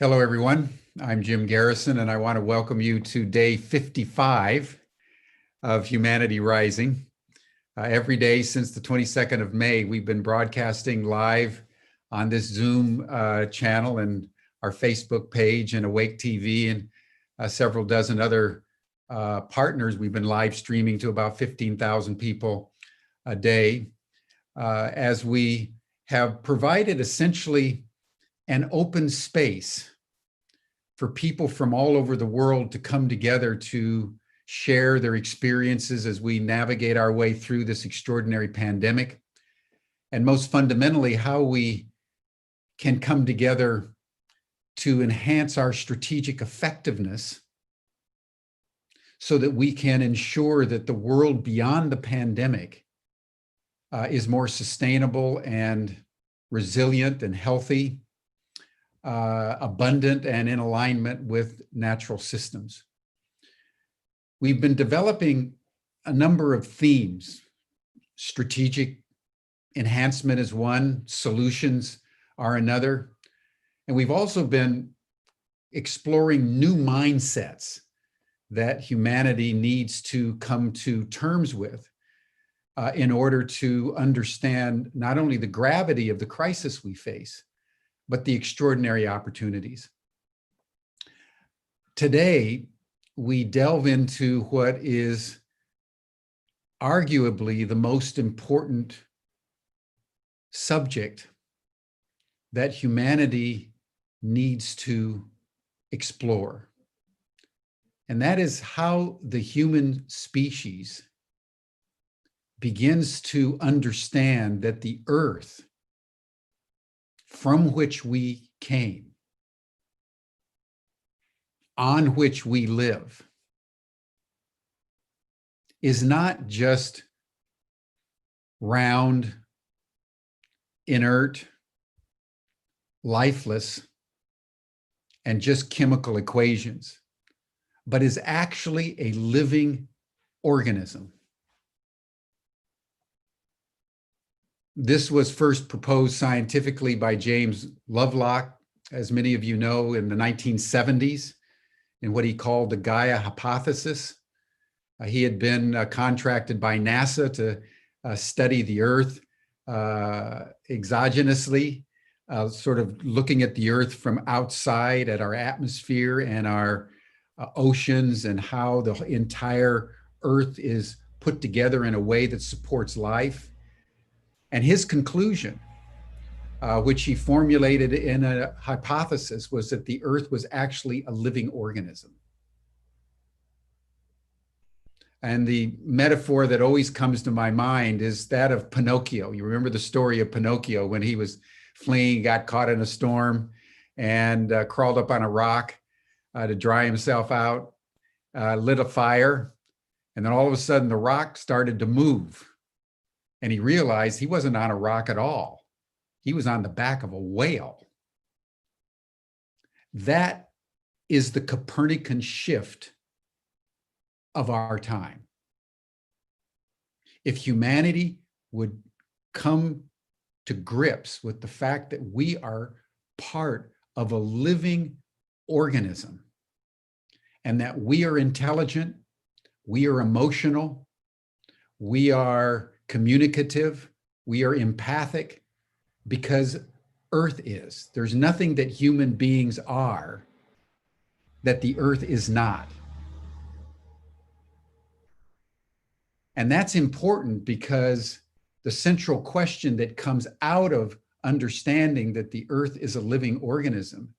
Hello, everyone. I'm Jim Garrison, and I want to welcome you to day 55 of Humanity Rising. Every day since the 22nd of May, we've been broadcasting live on this Zoom channel and our Facebook page and Awake TV and several dozen other partners. We've been live streaming to about 15,000 people a day as we have provided essentially an open space for people from all over the world to come together to share their experiences as we navigate our way through this extraordinary pandemic. And most fundamentally, how we can come together to enhance our strategic effectiveness so that we can ensure that the world beyond the pandemic is more sustainable and resilient and healthy, abundant and in alignment with natural systems. We've been developing a number of themes. Strategic enhancement is one, solutions are another. And we've also been exploring new mindsets that humanity needs to come to terms with in order to understand not only the gravity of the crisis we face, but the extraordinary opportunities. Today, we delve into what is arguably the most important subject that humanity needs to explore. And that is how the human species begins to understand that the earth from which we came, on which we live, is not just round, inert, lifeless, and just chemical equations, but is actually a living organism. This was first proposed scientifically by James Lovelock, as many of you know, in the 1970s, in what he called the Gaia hypothesis. He had been contracted by NASA to study the Earth exogenously, sort of looking at the Earth from outside at our atmosphere and our oceans and how the entire Earth is put together in a way that supports life. And his conclusion, which he formulated in a hypothesis, was that the Earth was actually a living organism. And the metaphor that always comes to my mind is that of Pinocchio. You remember the story of Pinocchio when he was fleeing, got caught in a storm, and crawled up on a rock to dry himself out, lit a fire, and then all of a sudden the rock started to move. And he realized he wasn't on a rock at all. He was on the back of a whale. That is the Copernican shift of our time. If humanity would come to grips with the fact that we are part of a living organism and that we are intelligent, we are emotional, we are communicative, we are empathic, because Earth is. There's nothing that human beings are that the Earth is not. And that's important because the central question that comes out of understanding that the Earth is a living organism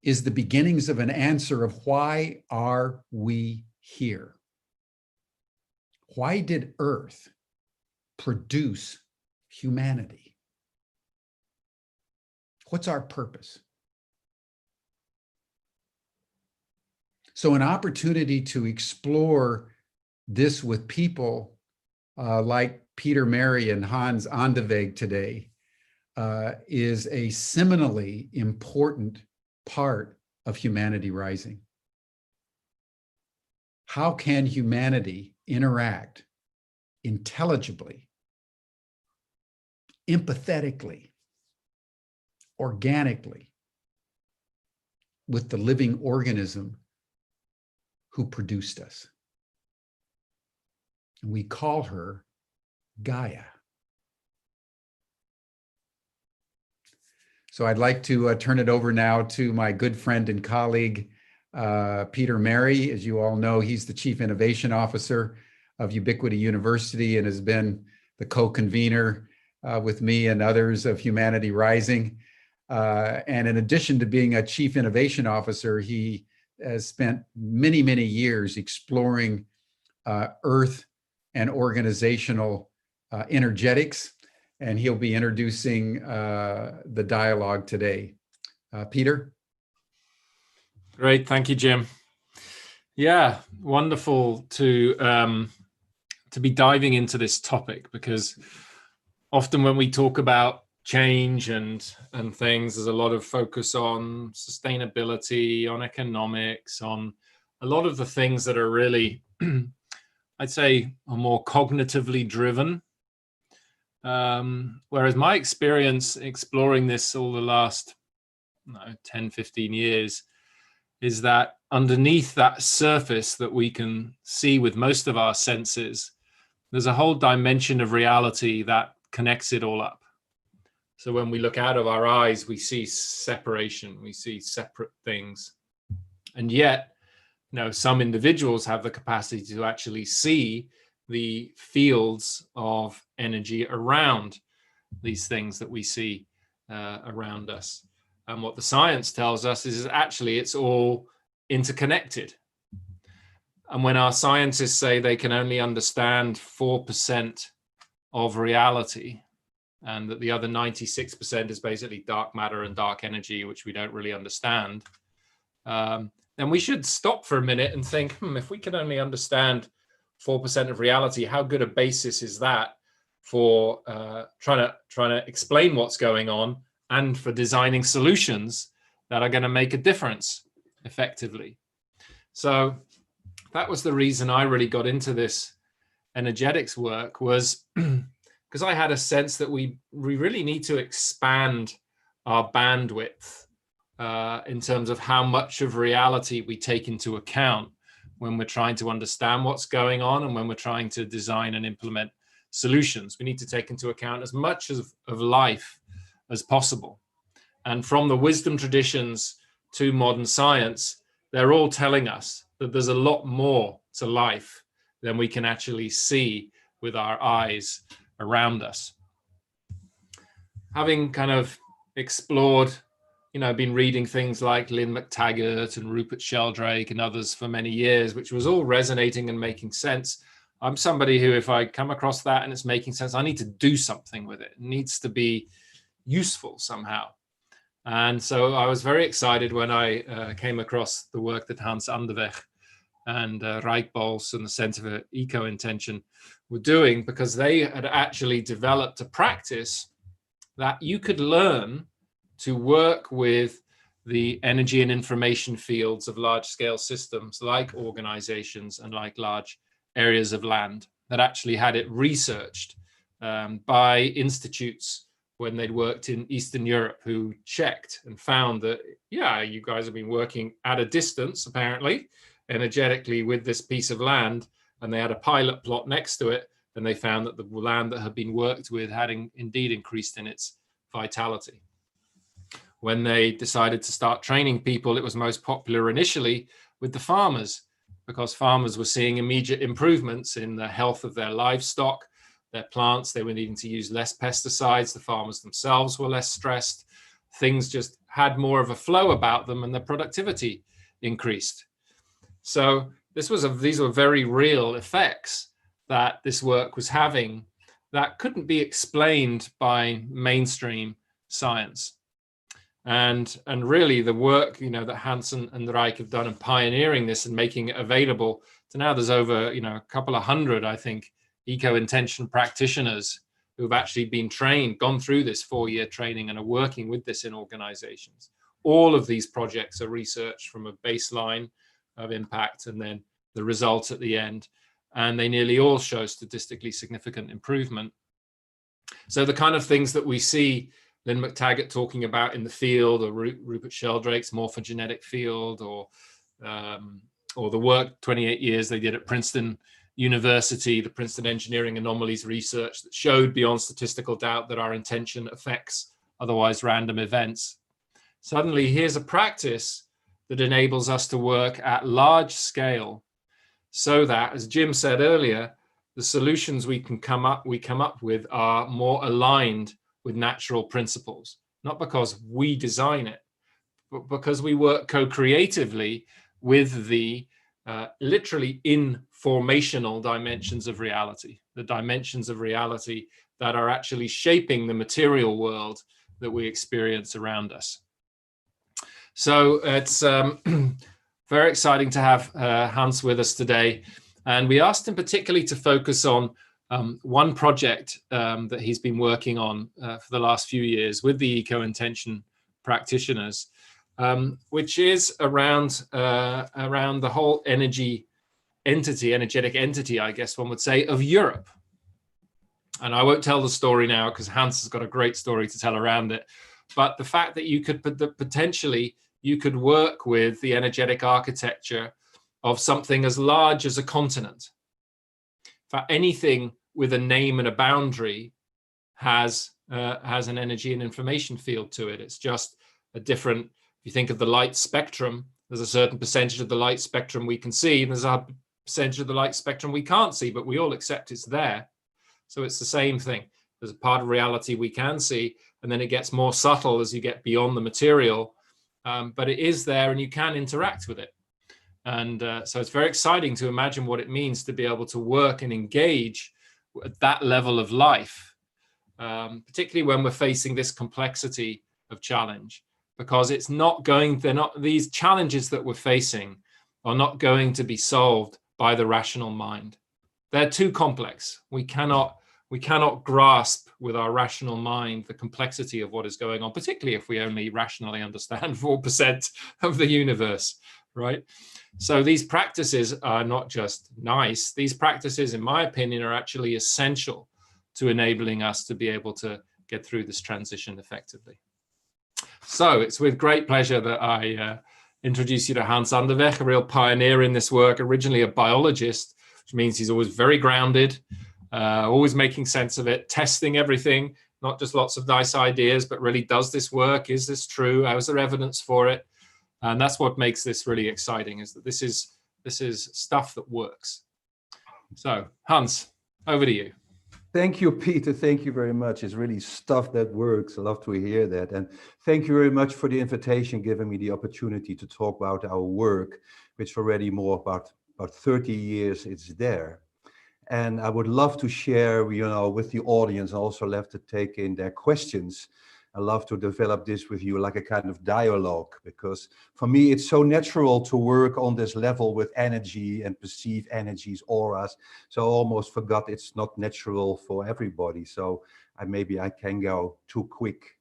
is the beginnings of an answer of why are we here? Why did Earth produce humanity? What's our purpose? So an opportunity to explore this with people like Peter Mary and Hans Andeweg today is a seminally important part of Humanity Rising. How can humanity interact intelligibly, empathetically, organically with the living organism who produced us. And we call her Gaia. So I'd like to turn it over now to my good friend and colleague, Peter Merry. As you all know, he's the Chief Innovation Officer of Ubiquity University and has been the co-convener with me and others of Humanity Rising. And in addition to being a Chief Innovation Officer, he has spent many, many years exploring Earth and organizational energetics. And he'll be introducing the dialogue today. Peter? Great, thank you, Jim. Yeah, wonderful to be diving into this topic, because often when we talk about change and things, there's a lot of focus on sustainability, on economics, on a lot of the things that are really, I'd say, are more cognitively driven. Whereas my experience exploring this all the last 10, 15 years is that underneath that surface that we can see with most of our senses, there's a whole dimension of reality that connects it all up. So when we look out of our eyes, we see separation, we see separate things. And yet, some individuals have the capacity to actually see the fields of energy around these things that we see around us. And what the science tells us is actually it's all interconnected. And when our scientists say they can only understand 4% of reality, and that the other 96% is basically dark matter and dark energy, which we don't really understand, then we should stop for a minute and think, if we can only understand 4% of reality, how good a basis is that for trying to explain what's going on and for designing solutions that are going to make a difference effectively. So that was the reason I really got into this energetics work, was because I had a sense that we really need to expand our bandwidth in terms of how much of reality we take into account when we're trying to understand what's going on and when we're trying to design and implement solutions. We need to take into account as much of life as possible. And from the wisdom traditions to modern science, they're all telling us that there's a lot more to life than we can actually see with our eyes around us. Having kind of explored, been reading things like Lynn McTaggart and Rupert Sheldrake and others for many years, which was all resonating and making sense. I'm somebody who, if I come across that and it's making sense, I need to do something with it. It needs to be useful somehow. And so I was very excited when I came across the work that Hans Andeweg and Rijk Bols and the Center for ECOintention were doing, because they had actually developed a practice that you could learn to work with the energy and information fields of large-scale systems like organizations and like large areas of land, that actually had it researched by institutes when they'd worked in Eastern Europe, who checked and found that, yeah, you guys have been working at a distance, apparently, energetically with this piece of land, and they had a pilot plot next to it, and they found that the land that had been worked with had indeed increased in its vitality. When they decided to start training people, it was most popular initially with the farmers, because farmers were seeing immediate improvements in the health of their livestock, their plants. They were needing to use less pesticides. The farmers themselves were less stressed. Things just had more of a flow about them, and their productivity increased. So these were very real effects that this work was having that couldn't be explained by mainstream science. And really the work, that Hans and Rijk have done in pioneering this and making it available to now, there's over, a couple of hundred, I think, ECOintention practitioners who've actually been trained, gone through this 4-year training and are working with this in organizations. All of these projects are researched from a baseline of impact and then the results at the end. And they nearly all show statistically significant improvement. So the kind of things that we see Lynn McTaggart talking about in the field, or Rupert Sheldrake's morphogenetic field, or the work 28 years they did at Princeton University, the Princeton Engineering Anomalies research that showed beyond statistical doubt that our intention affects otherwise random events. Suddenly, here's a practice that enables us to work at large scale, so that, as Jim said earlier, the solutions we come up with are more aligned with natural principles, not because we design it, but because we work co-creatively with the literally informational dimensions of reality, the dimensions of reality that are actually shaping the material world that we experience around us. So it's very exciting to have Hans with us today. And we asked him particularly to focus on one project that he's been working on for the last few years with the ECOintention practitioners, which is around the whole energetic entity, I guess one would say, of Europe. And I won't tell the story now because Hans has got a great story to tell around it. But the fact that you could potentially work with the energetic architecture of something as large as a continent. For anything with a name and a boundary has an energy and information field to it. It's just a different, if you think of the light spectrum, there's a certain percentage of the light spectrum we can see, and there's a percentage of the light spectrum we can't see, but we all accept it's there. So it's the same thing. There's a part of reality we can see, and then it gets more subtle as you get beyond the material, but it is there and you can interact with it. And so it's very exciting to imagine what it means to be able to work and engage at that level of life, particularly when we're facing this complexity of challenge, because these challenges that we're facing are not going to be solved by the rational mind. They're too complex. We cannot grasp with our rational mind the complexity of what is going on, particularly if we only rationally understand 4% of the universe, right? So these practices are not just nice. These practices, in my opinion, are actually essential to enabling us to be able to get through this transition effectively. So it's with great pleasure that I introduce you to Hans Andeweg, a real pioneer in this work, originally a biologist, which means he's always very grounded, always making sense of it, testing everything, not just lots of nice ideas, but really, does this work? Is this true? How is there evidence for it? And that's what makes this really exciting, is that this is stuff that works. So Hans, over to you. Thank you, Peter. Thank you very much. It's really stuff that works. I love to hear that. And thank you very much for the invitation, giving me the opportunity to talk about our work, which already about 30 years it's there. And I would love to share, with the audience. I also love to take in their questions. I love to develop this with you like a kind of dialogue, because for me, it's so natural to work on this level with energy and perceive energies, auras. So I almost forgot it's not natural for everybody. So maybe I can go too quick.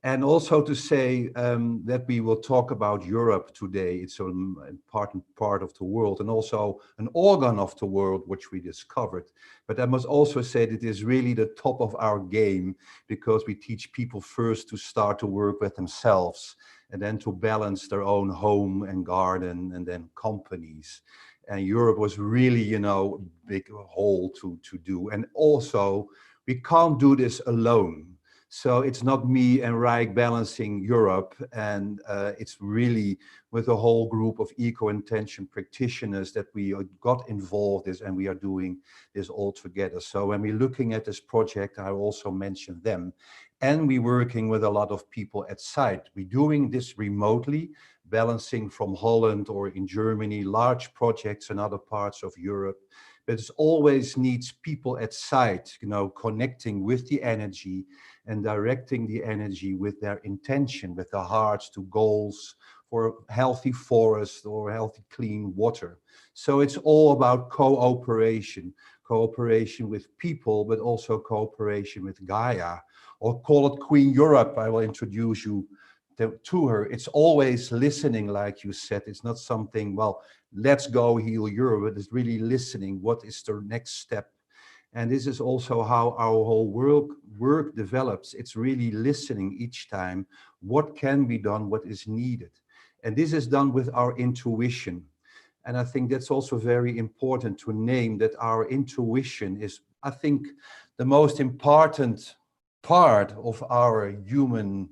And also to say that we will talk about Europe today. It's an important part of the world and also an organ of the world, which we discovered. But I must also say that it is really the top of our game, because we teach people first to start to work with themselves and then to balance their own home and garden and then companies. And Europe was really, a big hole to do. And also, we can't do this alone. So it's not me and Rijk balancing Europe, and it's really with a whole group of ECOintention practitioners that we got involved in, and we are doing this all together. So when we're looking at this project, I also mentioned them, and we're working with a lot of people at site. We're doing this remotely, balancing from Holland or in Germany, large projects in other parts of Europe. But it always needs people at site, connecting with the energy and directing the energy with their intention, with their hearts to goals for healthy forest or healthy clean water. So it's all about cooperation with people, but also cooperation with Gaia, or call it Queen Europe. I will introduce you to her. It's always listening, like you said. It's not something, well, let's go heal Europe. It's really listening. What is the next step? And this is also how our whole work develops. It's really listening each time. What can be done? What is needed? And this is done with our intuition. And I think that's also very important to name, that our intuition is, I think, the most important part of our human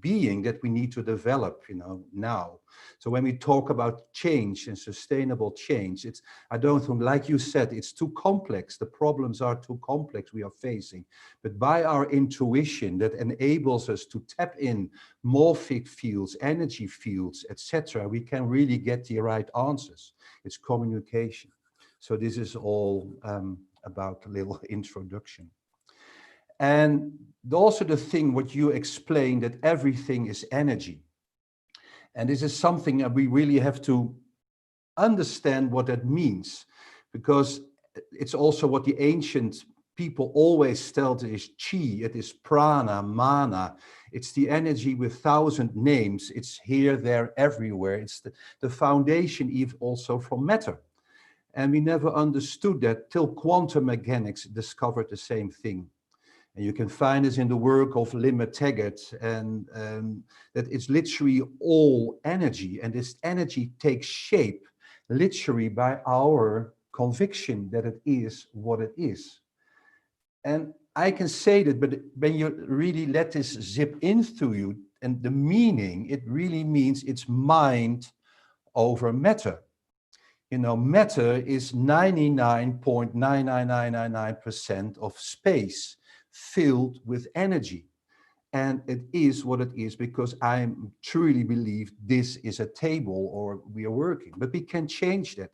being that we need to develop, now. So when we talk about change and sustainable change, I don't think, like you said, it's too complex. The problems are too complex we are facing. But by our intuition that enables us to tap in morphic fields, energy fields, etc., we can really get the right answers. It's communication. So this is all about a little introduction. And also the thing what you explained, that everything is energy. And this is something that we really have to understand what that means, because it's also what the ancient people always told is chi, it is prana, mana. It's the energy with 1,000 names. It's here, there, everywhere. It's the foundation even also from matter. And we never understood that till quantum mechanics discovered the same thing. And you can find this in the work of Lynn McTaggart, and that it's literally all energy. And this energy takes shape literally by our conviction that it is what it is. And I can say that, but when you really let this zip into you, and the meaning, it really means it's mind over matter. Matter is 99.99999% of space filled with energy. And it is what it is because I truly believe this is a table or we are working, but we can change that.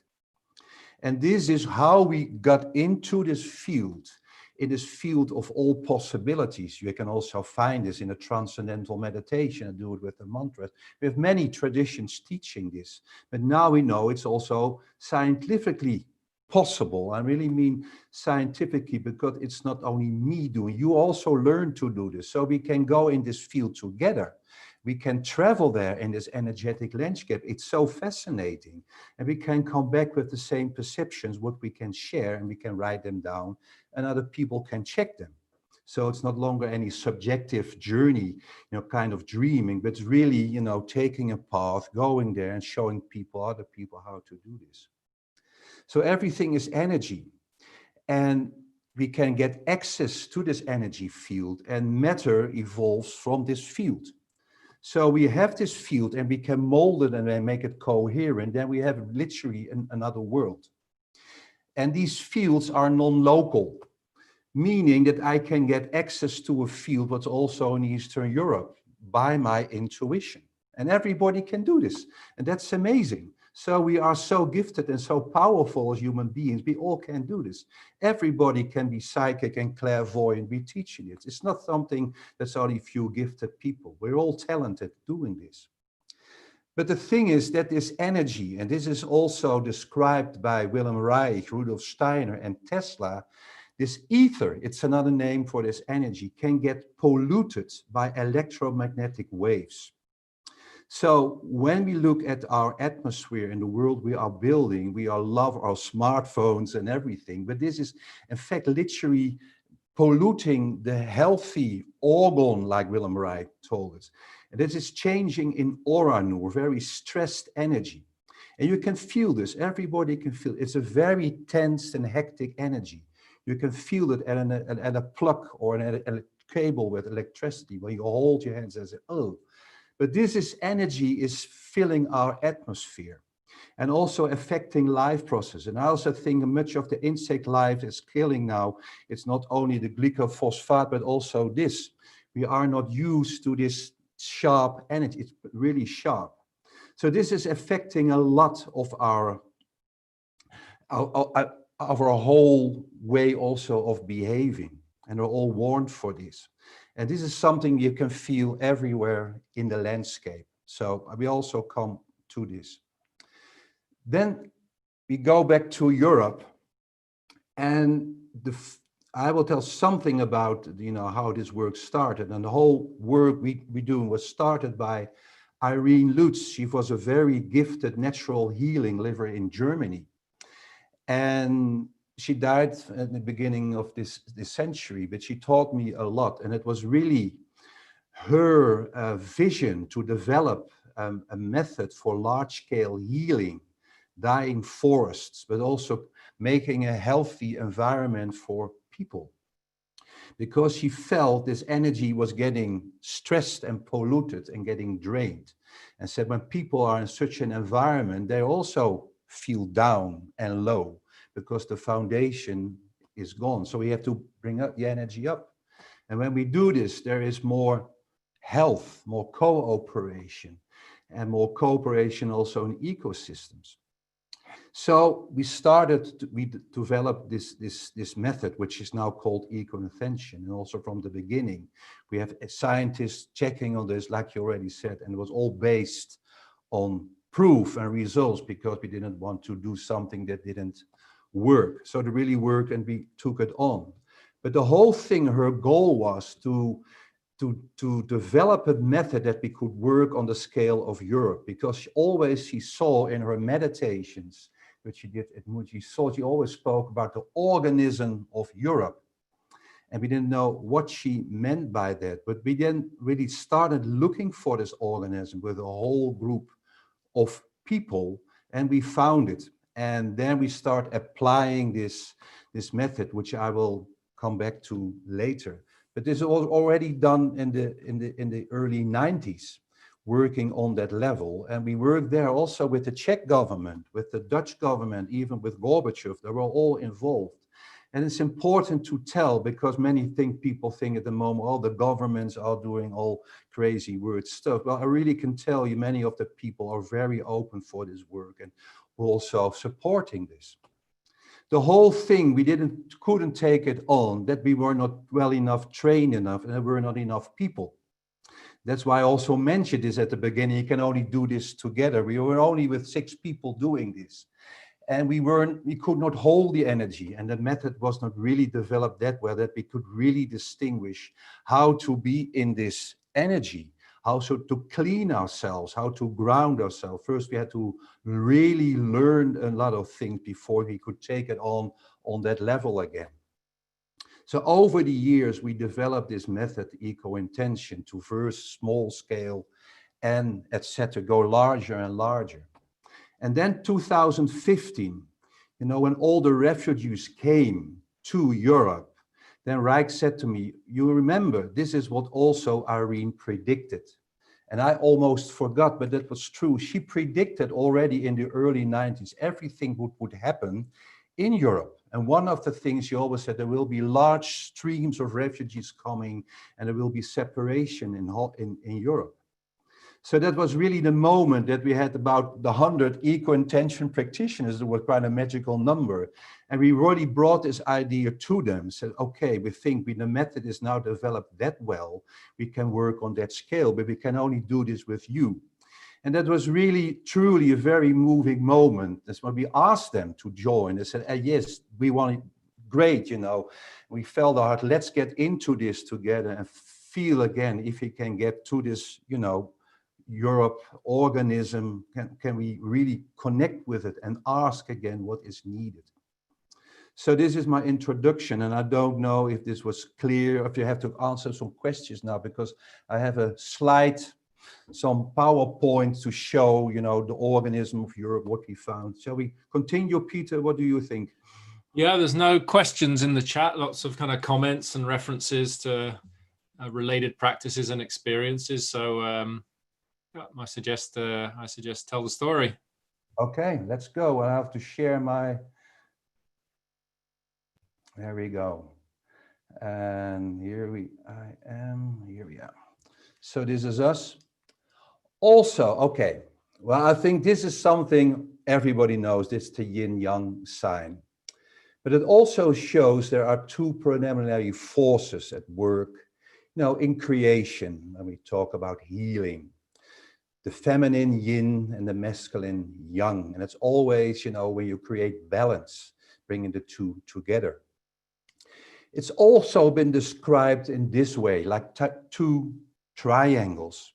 And this is how we got into this field. In this field of all possibilities. You can also find this in a transcendental meditation and do it with the mantras. We have many traditions teaching this, but now we know it's also scientifically possible. I really mean scientifically, because it's not only me doing, you also learn to do this. So we can go in this field together. We can travel there in this energetic landscape. It's so fascinating. And we can come back with the same perceptions, what we can share, and we can write them down, and other people can check them. So it's not longer any subjective journey, kind of dreaming, but it's really, taking a path, going there and showing other people how to do this. So everything is energy. And we can get access to this energy field, and matter evolves from this field. So we have this field and we can mold it and then make it coherent. Then we have literally another world. And these fields are non-local, meaning that I can get access to a field what's also in Eastern Europe by my intuition. And everybody can do this. And that's amazing. So we are so gifted and so powerful as human beings. We all can do this. Everybody can be psychic and clairvoyant. We're teaching it. It's not something that's only few gifted people. We're all talented doing this. But the thing is that this energy, and this is also described by Wilhelm Reich, Rudolf Steiner, and Tesla, this ether, it's another name for this energy, can get polluted by electromagnetic waves. So when we look at our atmosphere in the world we are building, we all love our smartphones and everything, but this is in fact literally polluting the healthy organ, like Wilhelm Reich told us. And this is changing in aura nur, very stressed energy. And you can feel this, everybody can feel it. It's a very tense and hectic energy. You can feel it at a plug or at a cable with electricity, where you hold your hands and say, oh. But this energy is filling our atmosphere and also affecting life process. And I also think much of the insect life is killing now. It's not only the glycophosphate, but also this. We are not used to this sharp energy. It's really sharp. So this is affecting a lot of our whole way also of behaving. And we're all warned for this. And this is something you can feel everywhere in the landscape. So we also come to this. Then we go back to Europe, and I will tell something about how this work started. And the whole work we do was started by Irene Lutz. She was a very gifted natural healing liver in Germany. And she died at the beginning of this century, but she taught me a lot. And it was really her vision to develop a method for large-scale healing, dying forests, but also making a healthy environment for people. Because she felt this energy was getting stressed and polluted and getting drained. And said when people are in such an environment, they also feel down and low because the foundation is gone. So we have to bring up the energy up. And when we do this, there is more health, more cooperation, and more cooperation also in ecosystems. So we developed this method, which is now called ECOintention. And also from the beginning, we have scientists checking on this, like you already said, and it was all based on proof and results because we didn't want to do something that didn't work. So it really worked and we took it on. But the whole thing, her goal was to develop a method that we could work on the scale of Europe, because she saw in her meditations, which she did at Mood, she always spoke about the organism of Europe. And we didn't know what she meant by that, but we then really started looking for this organism with a whole group of people, and we found it. And then we start applying this method, which I will come back to later. But this was already done in the early 90s, working on that level. And we worked there also with the Czech government, with the Dutch government, even with Gorbachev. They were all involved. And it's important to tell, because people think at the moment, oh, the governments are doing all crazy weird stuff. Well, I really can tell you many of the people are very open for this work and also supporting this. The whole thing, we couldn't take it on, that we were not well enough trained enough, and there were not enough people. That's why I also mentioned this at the beginning. You can only do this together. We were only with 6 people doing this. And we could not hold the energy, and the method was not really developed that well that we could really distinguish how to be in this energy, how to clean ourselves, how to ground ourselves. First, we had to really learn a lot of things before we could take it on that level again. So over the years, we developed this method, ECOintention, to first small scale and etc., go larger and larger. And then 2015, when all the refugees came to Europe, then Rijk said to me, you remember, this is what also Irene predicted. And I almost forgot, but that was true. She predicted already in the early 90s, everything would happen in Europe. And one of the things she always said, there will be large streams of refugees coming and there will be separation in Europe. So that was really the moment that we had about 100 ECOintention practitioners. It was quite a magical number. And we really brought this idea to them, said, okay, we think the method is now developed that well, we can work on that scale, but we can only do this with you. And that was really, truly a very moving moment. That's when we asked them to join. They said, yes, we want it. Great, we felt our heart, let's get into this together and feel again if we can get to this, Europe organism, can we really connect with it and ask again what is needed. So this is my introduction, and I don't know if this was clear, if you have to answer some questions now, because I have a slide, some PowerPoint to show, the organism of Europe, what we found. Shall we continue, Peter? What do you think? Yeah, there's no questions in the chat, lots of kind of comments and references to related practices and experiences. So I suggest tell the story. Okay, let's go. I have to share my. There we go. And here we are. So this is us. Also, okay. Well, I think this is something everybody knows. This is the yin-yang sign. But it also shows there are 2 preliminary forces at work, in creation, when we talk about healing. The feminine yin and the masculine yang. And it's always, when you create balance, bringing the 2 together. It's also been described in this way, like 2 triangles.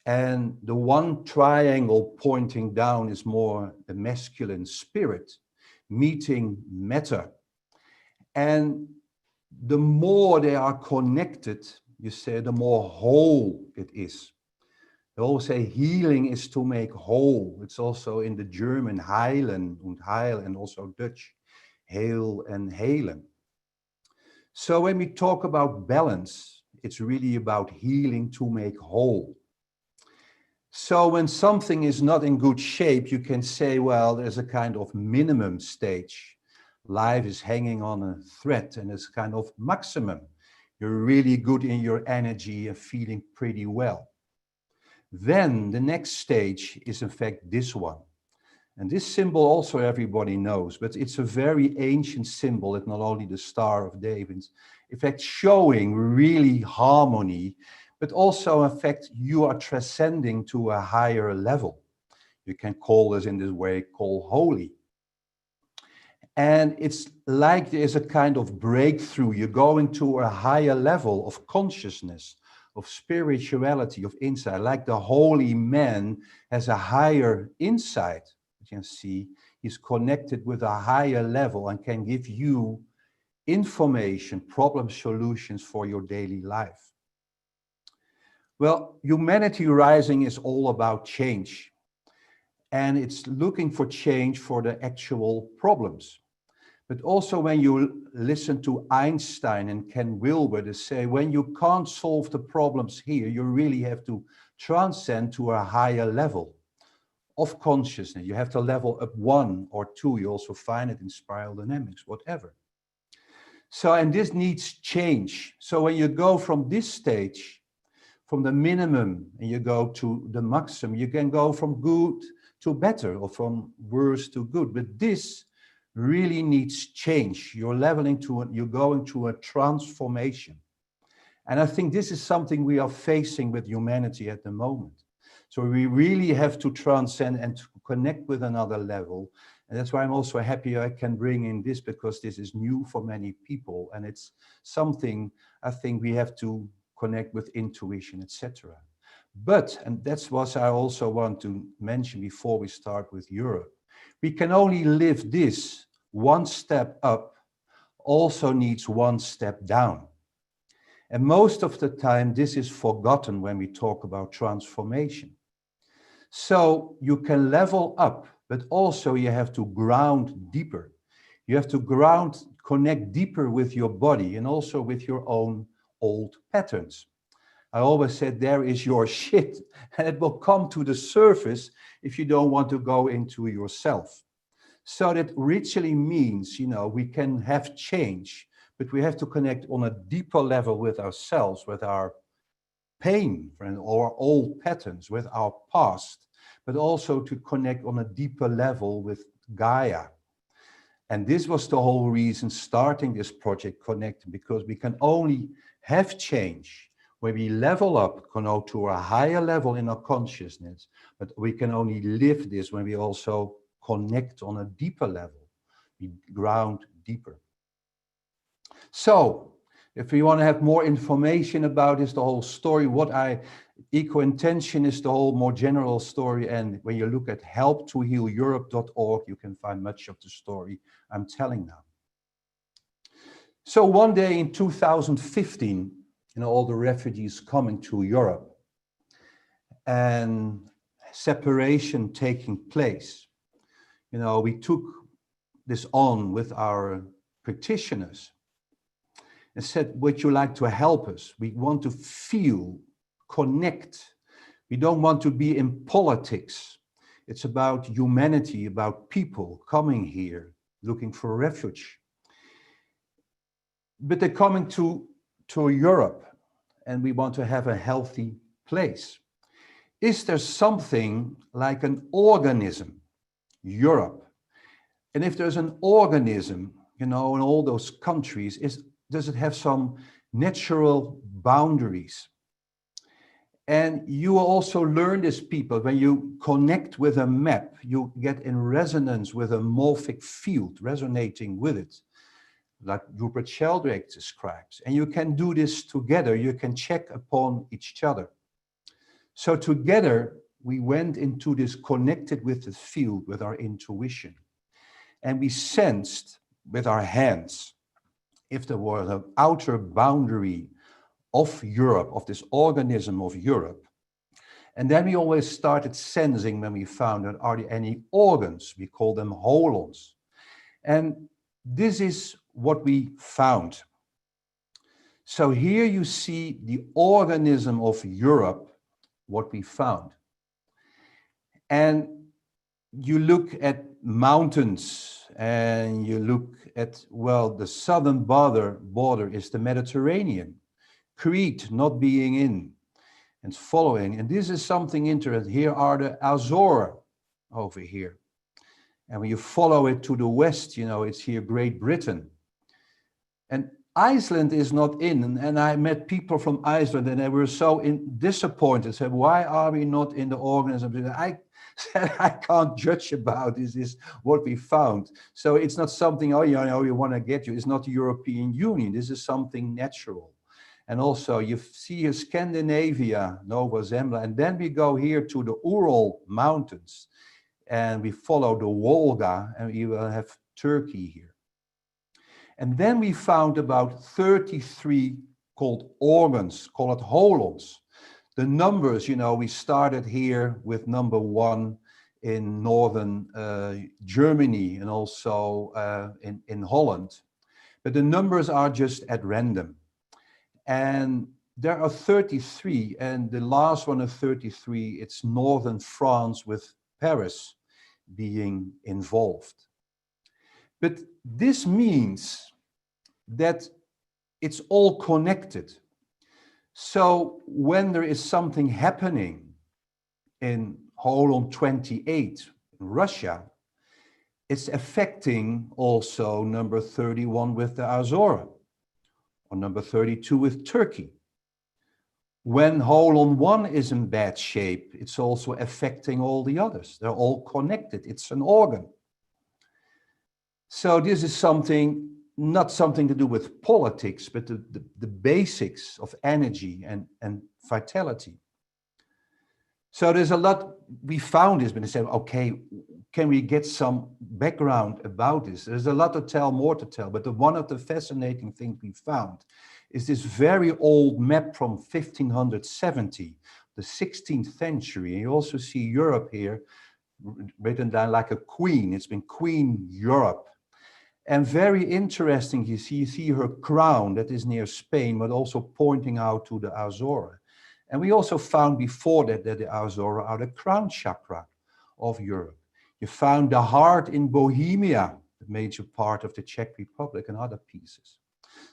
And the one triangle pointing down is more the masculine spirit, meeting matter. And the more they are connected, you say, the more whole it is. They always say healing is to make whole. It's also in the German heilen und heil, and also Dutch heal and helen. So when we talk about balance, it's really about healing to make whole. So when something is not in good shape, you can say, well, there's a kind of minimum stage. Life is hanging on a thread, and it's kind of maximum. You're really good in your energy and feeling pretty well. Then the next stage is in fact this one. And this symbol also everybody knows, but it's a very ancient symbol. It's not only the Star of David, in fact showing really harmony, but also in fact you are transcending to a higher level. You can call this in this way, call holy. And it's like there's a kind of breakthrough. You're going to a higher level of consciousness, of spirituality, of insight. Like the holy man has a higher insight. You can see he's connected with a higher level and can give you information, problem solutions for your daily life. Well, Humanity Rising is all about change. And it's looking for change for the actual problems. But also when you listen to Einstein and Ken Wilber, they say when you can't solve the problems here, you really have to transcend to a higher level of consciousness. You have to level up 1 or 2. You also find it in spiral dynamics, whatever. So, and this needs change. So when you go from this stage, from the minimum, and you go to the maximum, you can go from good to better or from worse to good. But this really needs change. You're leveling to, you're going to a transformation. And I think this is something we are facing with humanity at the moment. So we really have to transcend and to connect with another level. And that's why I'm also happy I can bring in this, because this is new for many people. And it's something I think we have to connect with intuition, etc. But, and that's what I also want to mention before we start with Europe, we can only live this. One step up also needs one step down. And most of the time, this is forgotten when we talk about transformation. So you can level up, but also you have to ground deeper. You have to ground, connect deeper with your body and also with your own old patterns. I always said, there is your shit, and it will come to the surface if you don't want to go into yourself. So that ritually means, you know, we can have change, but we have to connect on a deeper level with ourselves, with our pain and our old patterns, with our past, but also to connect on a deeper level with Gaia. And this was the whole reason starting this project, Connect, because we can only have change when we level up, go to a higher level in our consciousness, but we can only live this when we also connect on a deeper level. We ground deeper. So, if you want to have more information about this, the whole story, ECOintention is the whole more general story. And when you look at helptohealeurope.org, you can find much of the story I'm telling now. So one day in 2015, you know, all the refugees coming to Europe and separation taking place. You know, we took this on with our practitioners and said, would you like to help us? We want to feel, connect. We don't want to be in politics. It's about humanity, about people coming here, looking for refuge. But they're coming to Europe, and we want to have a healthy place. Is there something like an organism, Europe? And if there's an organism, you know, in all those countries, does it have some natural boundaries? And you will also learn this, people, when you connect with a map, you get in resonance with a morphic field, resonating with it, like Rupert Sheldrake describes. And you can do this together. You can check upon each other. So together, we went into this, connected with the field, with our intuition. and we sensed with our hands if there was an outer boundary of Europe, of this organism of Europe. And then we always started sensing when we found that are there any organs, we call them holons. And this is what we found. So here you see the organism of Europe, what we found. And you look at mountains and you look at, well, the southern border is the Mediterranean. Crete not being in and following. And this is something interesting. Here are the Azores over here. And when you follow it to the west, you know, it's here Great Britain. And Iceland is not in. And I met people from Iceland and they were so disappointed. Said, why are we not in the organism? I said, I can't judge about this. This is what we found. So it's not something, oh, you know, we want to get you. It's not the European Union. This is something natural. And also you see here Scandinavia, Nova Zembla, and then we go here to the Ural Mountains and we follow the Volga and we will have Turkey here. And then we found about 33 called organs, call it holons. The numbers, you know, we started here with number 1 in northern Germany and also in Holland. But the numbers are just at random. And there are 33, and the last one of 33, it's northern France with Paris being involved. But this means that it's all connected. So when there is something happening in Holon 28 in Russia, it's affecting also number 31 with the Azores. Or number 32 with Turkey. When Holon 1 is in bad shape, it's also affecting all the others. They're all connected. It's an organ. So this is something, not something to do with politics, but the basics of energy and vitality. So there's a lot, we found this, but I said, okay, can we get some background about this? There's a lot to tell, more to tell, but one of the fascinating things we found is this very old map from 1570, the 16th century. You also see Europe here written down like a queen. It's been Queen Europe. And very interesting, you see her crown that is near Spain, but also pointing out to the Azores. And we also found before that the Azores are the crown chakra of Europe. You found the heart in Bohemia, the major part of the Czech Republic and other pieces.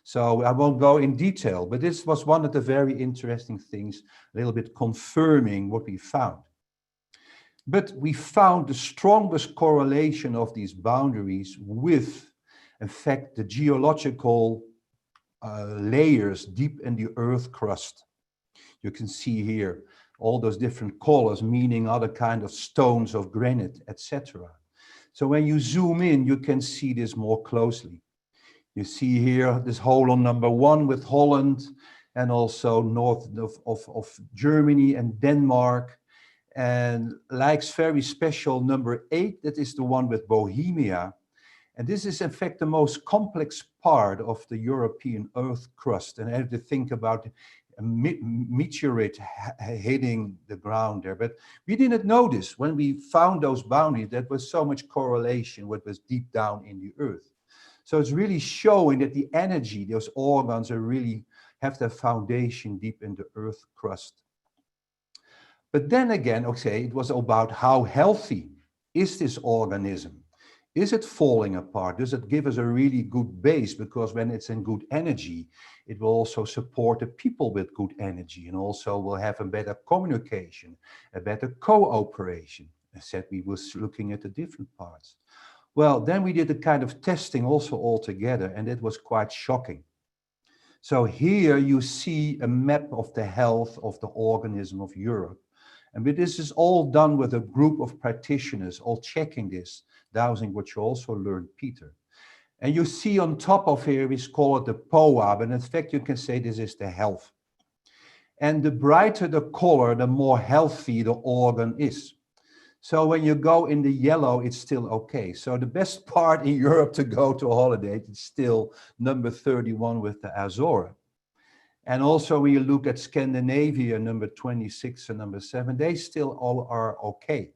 So I won't go in detail, but this was one of the very interesting things, a little bit confirming what we found. But we found the strongest correlation of these boundaries with, in fact, the geological layers deep in the earth crust. You can see here all those different colors, meaning other kind of stones of granite, etc. So when you zoom in, you can see this more closely. You see here this Holon number 1 with Holland and also north of Germany and Denmark. And likes very special number 8, that is the one with Bohemia. And this is in fact the most complex part of the European earth crust. And I have to think about a meteorite hitting the ground there. But we didn't notice when we found those boundaries, that was so much correlation what was deep down in the earth. So it's really showing that the energy, those organs are really have their foundation deep in the earth crust. But then again, okay, it was about how healthy is this organism? Is it falling apart? Does it give us a really good base? Because when it's in good energy, it will also support the people with good energy and also will have a better communication, a better cooperation. I said we were looking at the different parts. Well, then we did a kind of testing also all together, and it was quite shocking. So here you see a map of the health of the organism of Europe. And this is all done with a group of practitioners, all checking this, dowsing what you also learned, Peter. And you see on top of here, we call it the POA, but in fact you can say this is the health. And the brighter the color, the more healthy the organ is. So when you go in the yellow, it's still okay. So the best part in Europe to go to a holiday is still number 31 with the Azores. And also when you look at Scandinavia, number 26 and number 7, they still all are okay.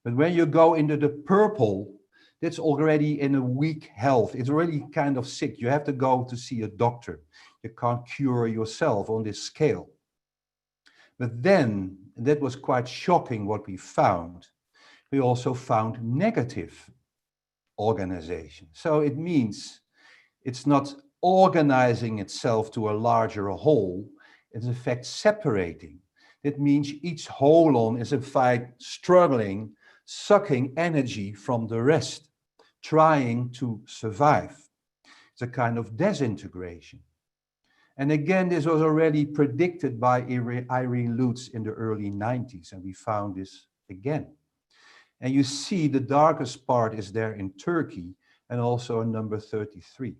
But when you go into the purple, that's already in a weak health. It's already kind of sick. You have to go to see a doctor. You can't cure yourself on this scale. But then, and that was quite shocking what we found, we also found negative organization. So it means it's not organizing itself to a larger whole, it's in fact separating. That means each holon is in fact struggling, sucking energy from the rest, trying to survive. It's a kind of disintegration. And again, this was already predicted by Irene Lutz in the early 90s, and we found this again. And you see the darkest part is there in Turkey and also in number 33.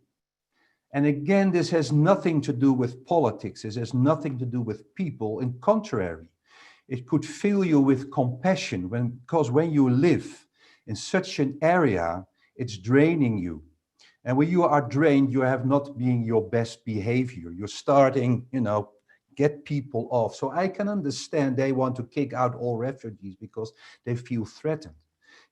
And again, this has nothing to do with politics. This has nothing to do with people. In contrary, it could fill you with compassion because when you live in such an area, it's draining you. And when you are drained, you have not been your best behavior. You're starting, get people off. So I can understand they want to kick out all refugees because they feel threatened.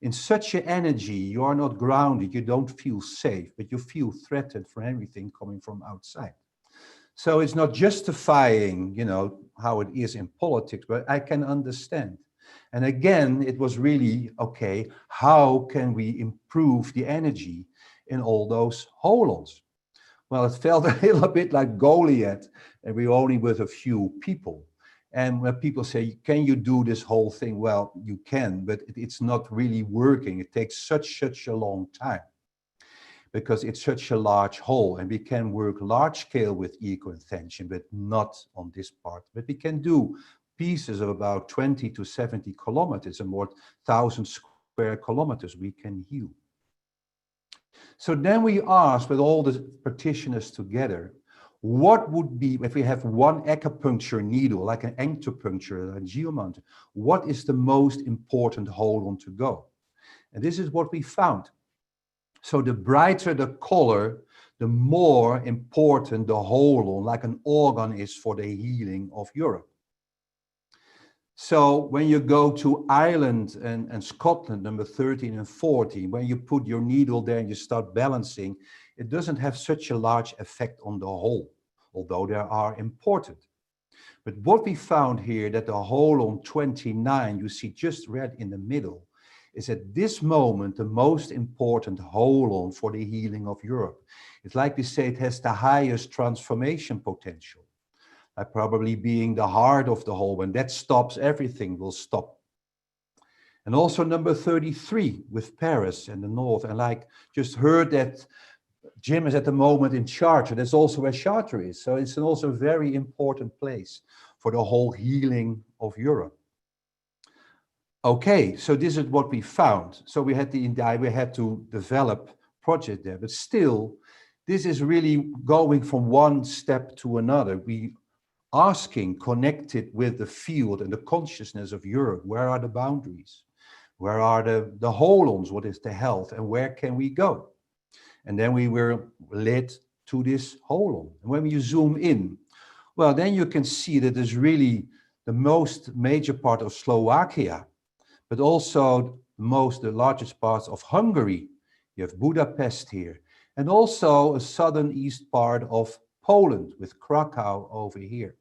In such an energy, you are not grounded, you don't feel safe, but you feel threatened for everything coming from outside. So it's not justifying, how it is in politics, but I can understand. And again, it was really, okay, how can we improve the energy in all those holons? Well, it felt a little bit like Goliath, and we only with a few people. And when people say, can you do this whole thing? Well, you can, but it's not really working. It takes such a long time because it's such a large whole, and we can work large scale with ECOintention, but not on this part. But we can do pieces of about 20 to 70 kilometers and more 1,000 square kilometers we can heal. So then we asked with all the practitioners together, what would be, if we have one acupuncture needle, like an acupuncture, a geomancer, what is the most important holon to go? And this is what we found. So the brighter the color, the more important the holon, like an organ, is for the healing of Europe. So when you go to Ireland and Scotland, number 13 and 14, when you put your needle there and you start balancing, it doesn't have such a large effect on the whole, although they are important. But what we found here, that the holon 29, you see just red in the middle, is at this moment the most important holon for the healing of Europe. It's like we say, it has the highest transformation potential. Like probably being the heart of the whole. When that stops, everything will stop. And also number 33 with Paris and the north. And like just heard that Jim is at the moment in Chartres. That's also where Chartres is. So it's also a very important place for the whole healing of Europe. Okay, so this is what we found. So we had to develop project there, but still, this is really going from one step to another. We asking, connected with the field and the consciousness of Europe, where are the boundaries? Where are the holons? What is the health? And where can we go? And then we were led to this holon. And when you zoom in, well, then you can see that there's really the most major part of Slovakia, but also the largest parts of Hungary. You have Budapest here, and also a southern east part of Poland with Krakow over here.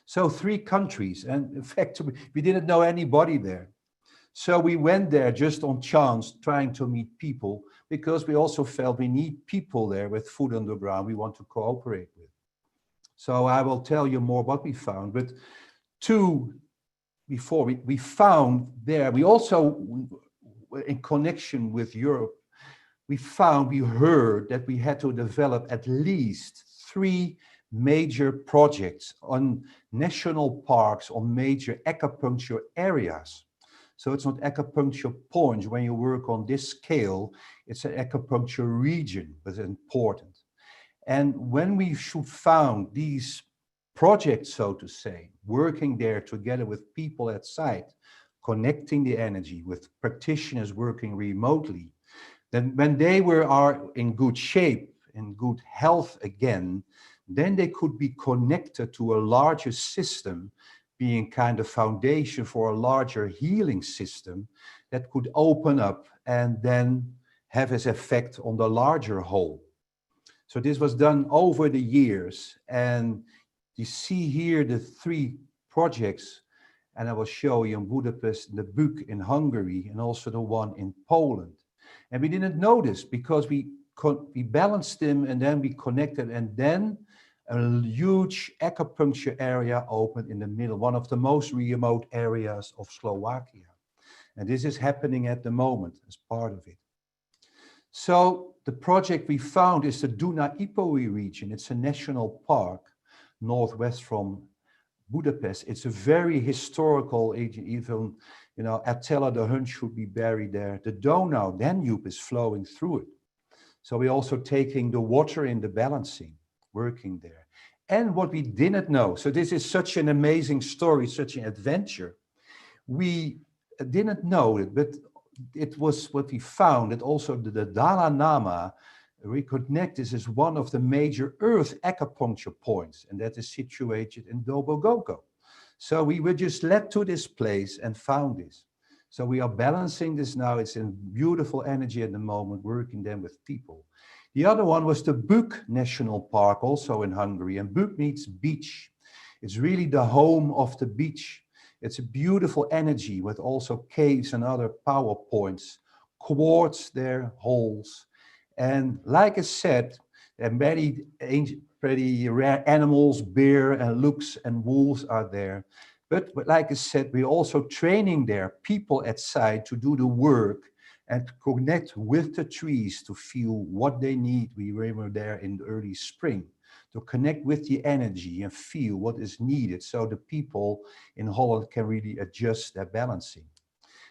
So 3 countries, and in fact, we didn't know anybody there. So we went there just on chance, trying to meet people, because we also felt we need people there with food on the ground we want to cooperate with. So I will tell you more what we found, but before we found there, we also, in connection with Europe, we heard that we had to develop at least 3 major projects on national parks, on major acupuncture areas. So it's not acupuncture points. When you work on this scale, it's an acupuncture region, but it's important. And when we found these projects, so to say, working there together with people at site, connecting the energy with practitioners working remotely, then when they are in good shape, in good health again, then they could be connected to a larger system, being kind of foundation for a larger healing system that could open up and then have its effect on the larger whole. So this was done over the years, and you see here the 3 projects, and I will show you in Budapest, the book in Hungary, and also the one in Poland. And we didn't notice because we balanced them, and then we connected, and then a huge acupuncture area opened in the middle, one of the most remote areas of Slovakia. And this is happening at the moment as part of it. So the project we found is the Duna-Ipoly region. It's a national park northwest from Budapest. It's a very historical, even, Attila the Hun should be buried there. The Donau, Danube, is flowing through it. So we're also taking the water in the balancing, working there. And what we didn't know, so this is such an amazing story, such an adventure. We didn't know it, but it was what we found, that also the Dalai Lama reconnect this is one of the major earth acupuncture points, and that is situated in Dobogoko. So we were just led to this place and found this. So we are balancing this now. It's in beautiful energy at the moment, working then with people. The other one was the Buk National Park, also in Hungary, and Buk means beach. It's really the home of the beach. It's a beautiful energy with also caves and other power points, quartz there, holes. And like I said, there are many pretty rare animals, bear and lynx and wolves are there. But like I said, we're also training there people at site to do the work and connect with the trees to feel what they need. We were there in the early spring to connect with the energy and feel what is needed, so the people in Holland can really adjust their balancing.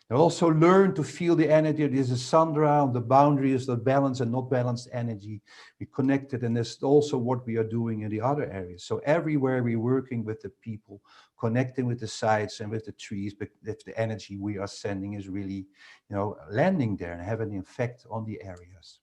They also learn to feel the energy. There's a Sandra on the boundary, is the balanced and not balanced energy. We connected, and that's also what we are doing in the other areas. So everywhere we're working with the people, connecting with the sites and with the trees, but if the energy we are sending is really, landing there and having an effect on the areas.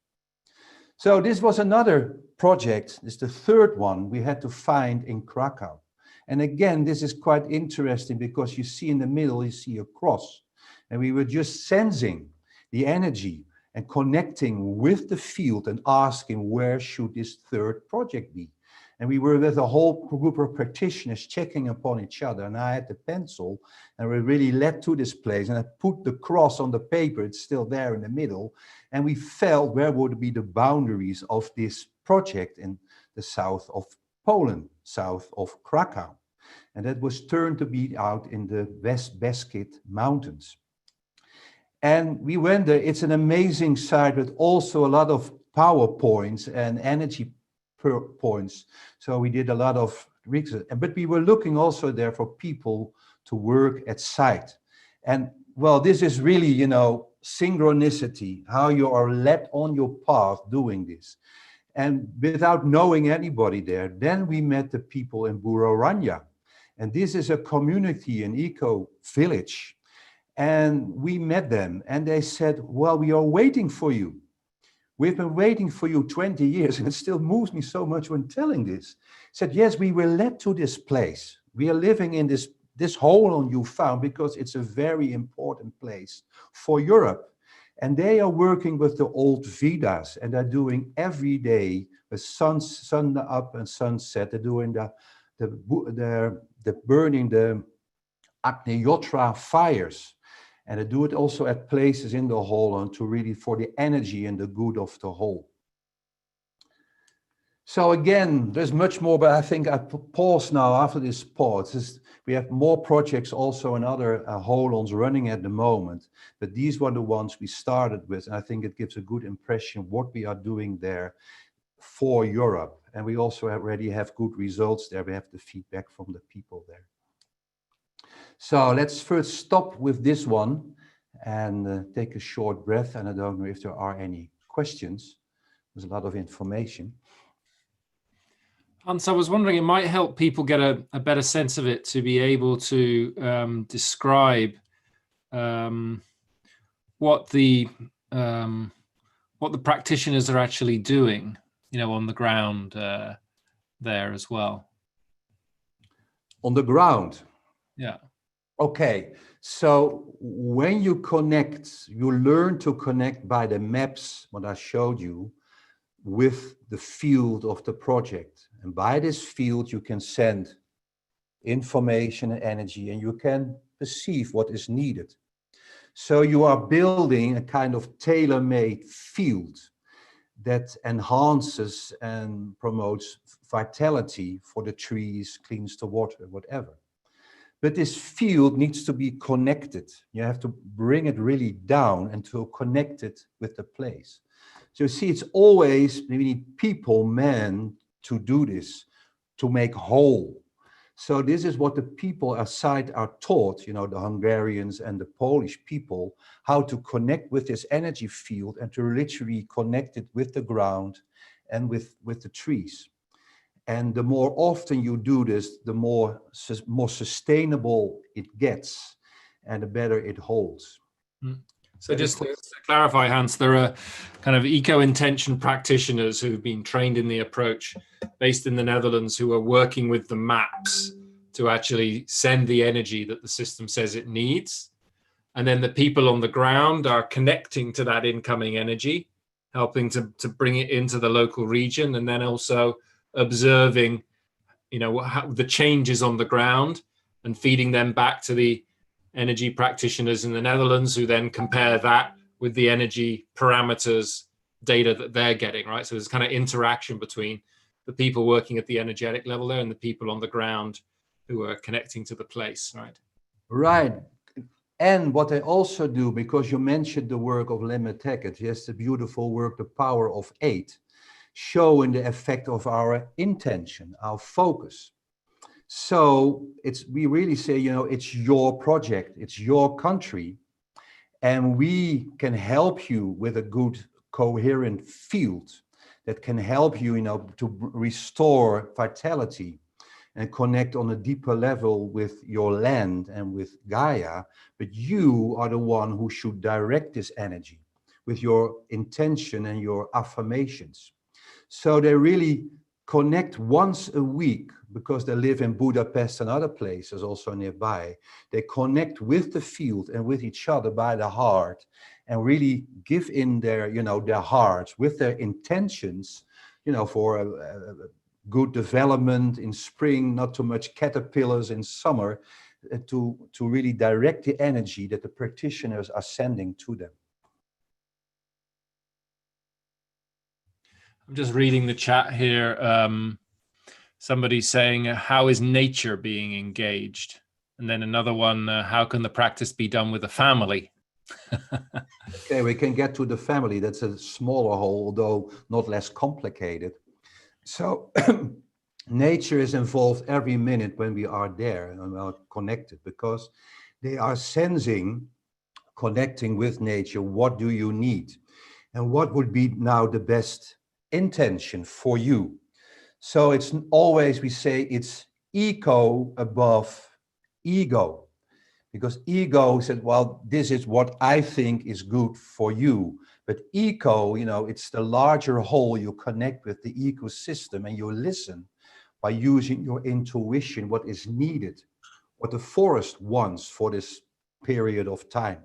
So this was another project. This is the 3rd one we had to find in Krakow. And again, this is quite interesting because you see in the middle, you see a cross. And we were just sensing the energy and connecting with the field and asking where should this 3rd project be. And we were with a whole group of practitioners checking upon each other. And I had the pencil and we really led to this place. And I put the cross on the paper, it's still there in the middle. And we felt where would be the boundaries of this project in the south of Poland, south of Krakow. And that was turned to be out in the West Beskid Mountains. And we went there. It's an amazing site with also a lot of power points and energy points. So we did a lot of research, but we were looking also there for people to work at site. And well, this is really, synchronicity, how you are led on your path doing this. And without knowing anybody there, then we met the people in Buroranya. And this is a community, an eco village. And we met them and they said, well, we are waiting for you. We've been waiting for you 20 years, and it still moves me so much when telling this. Said, yes, we were led to this place. We are living in this hole you found because it's a very important place for Europe. And they are working with the old Vedas, and they're doing every day with sun up and sunset. They're doing the burning the Agniyotra fires. And I do it also at places in the Holland to really for the energy and the good of the whole. So again, there's much more, but I think I pause now after this pause. We have more projects also in other Hollands running at the moment, but these were the ones we started with. And I think it gives a good impression what we are doing there for Europe. And we also already have good results there. We have the feedback from the people there. So let's first stop with this one and take a short breath. And I don't know if there are any questions. There's a lot of information. Hans, I was wondering, it might help people get a better sense of it to be able to describe what the practitioners are actually doing, on the ground there as well. On the ground. Yeah. Okay, so when you connect, you learn to connect by the maps, what I showed you, with the field of the project. And by this field, you can send information and energy, and you can perceive what is needed. So you are building a kind of tailor-made field that enhances and promotes vitality for the trees, cleans the water, whatever. But this field needs to be connected. You have to bring it really down and to connect it with the place. So you see, it's always, we need people, men, to do this, to make whole. So this is what the people aside are taught, the Hungarians and the Polish people, how to connect with this energy field and to literally connect it with the ground and with the trees. And the more often you do this, the more sustainable it gets and the better it holds. So just to clarify, Hans, there are kind of ECOintention practitioners who've been trained in the approach based in the Netherlands who are working with the maps to actually send the energy that the system says it needs. And then the people on the ground are connecting to that incoming energy, helping to bring it into the local region, and then also observing, how the changes on the ground and feeding them back to the energy practitioners in the Netherlands, who then compare that with the energy parameters data that they're getting, right? So there's kind of interaction between the people working at the energetic level there and the people on the ground who are connecting to the place, right? Right. And what I also do, because you mentioned the work of Lynn McTaggart, he has the beautiful work, The Power of 8, showing the effect of our intention, our focus. So we really say, it's your project, it's your country, and we can help you with a good coherent field that can help you, to restore vitality and connect on a deeper level with your land and with Gaia. But you are the one who should direct this energy with your intention and your affirmations. So they really connect once a week, because they live in Budapest and other places also nearby. They connect with the field and with each other by the heart, and really give in their, their hearts with their intentions, for a good development in spring, not too much caterpillars in summer, to really direct the energy that the practitioners are sending to them. I'm just reading the chat here. Somebody's saying, how is nature being engaged? And then another one, how can the practice be done with a family? Okay, we can get to the family. That's a smaller whole, although not less complicated. So nature is involved every minute when we are there and are connected, because they are sensing, connecting with nature. What do you need? And what would be now the best intention for you? So it's always, we say, it's eco above ego, because ego said, well, this is what I think is good for you. But eco, it's the larger whole. You connect with the ecosystem and you listen by using your intuition, what is needed, what the forest wants for this period of time.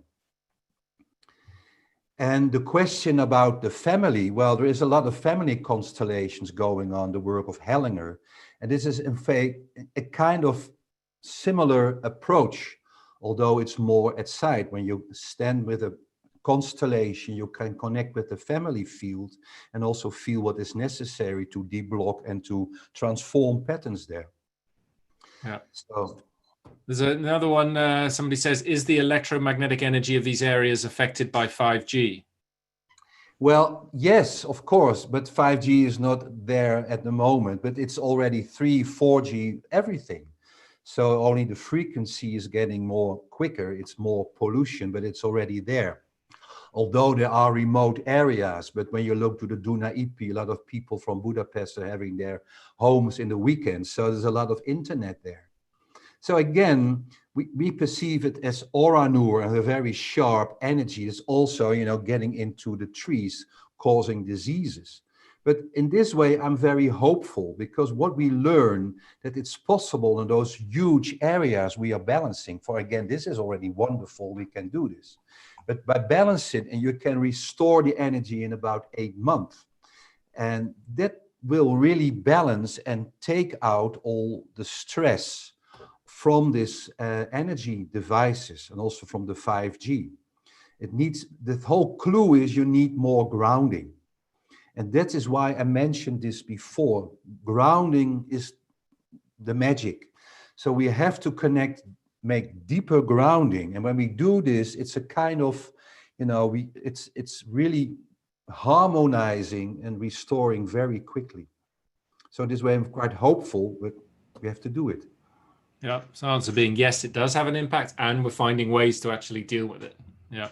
And the question about the family, well, there is a lot of family constellations going on, the work of Hellinger. And this is in fact a kind of similar approach, although it's more at sight. When you stand with a constellation, you can connect with the family field and also feel what is necessary to deblock and to transform patterns there. Yeah. So there's another one. Somebody says, is the electromagnetic energy of these areas affected by 5G? Well, yes, of course, but 5G is not there at the moment, but it's already 3, 4G, everything. So only the frequency is getting more quicker, it's more pollution, but it's already there. Although there are remote areas, but when you look to the Dunaipi, a lot of people from Budapest are having their homes in the weekends. So there's a lot of internet there. So again, we perceive it as Oranur and a very sharp energy. It's also, getting into the trees, causing diseases. But in this way, I'm very hopeful, because what we learn that it's possible in those huge areas we are balancing for, again, this is already wonderful, we can do this. But by balancing, and you can restore the energy in about 8 months. And that will really balance and take out all the stress from this energy devices, and also from the 5G. The whole clue is you need more grounding. And that is why I mentioned this before. Grounding is the magic. So we have to make deeper grounding. And when we do this, it's a kind of, it's really harmonizing and restoring very quickly. So this way I'm quite hopeful, but we have to do it. Yeah, so answer being yes, it does have an impact, and we're finding ways to actually deal with it. Yeah.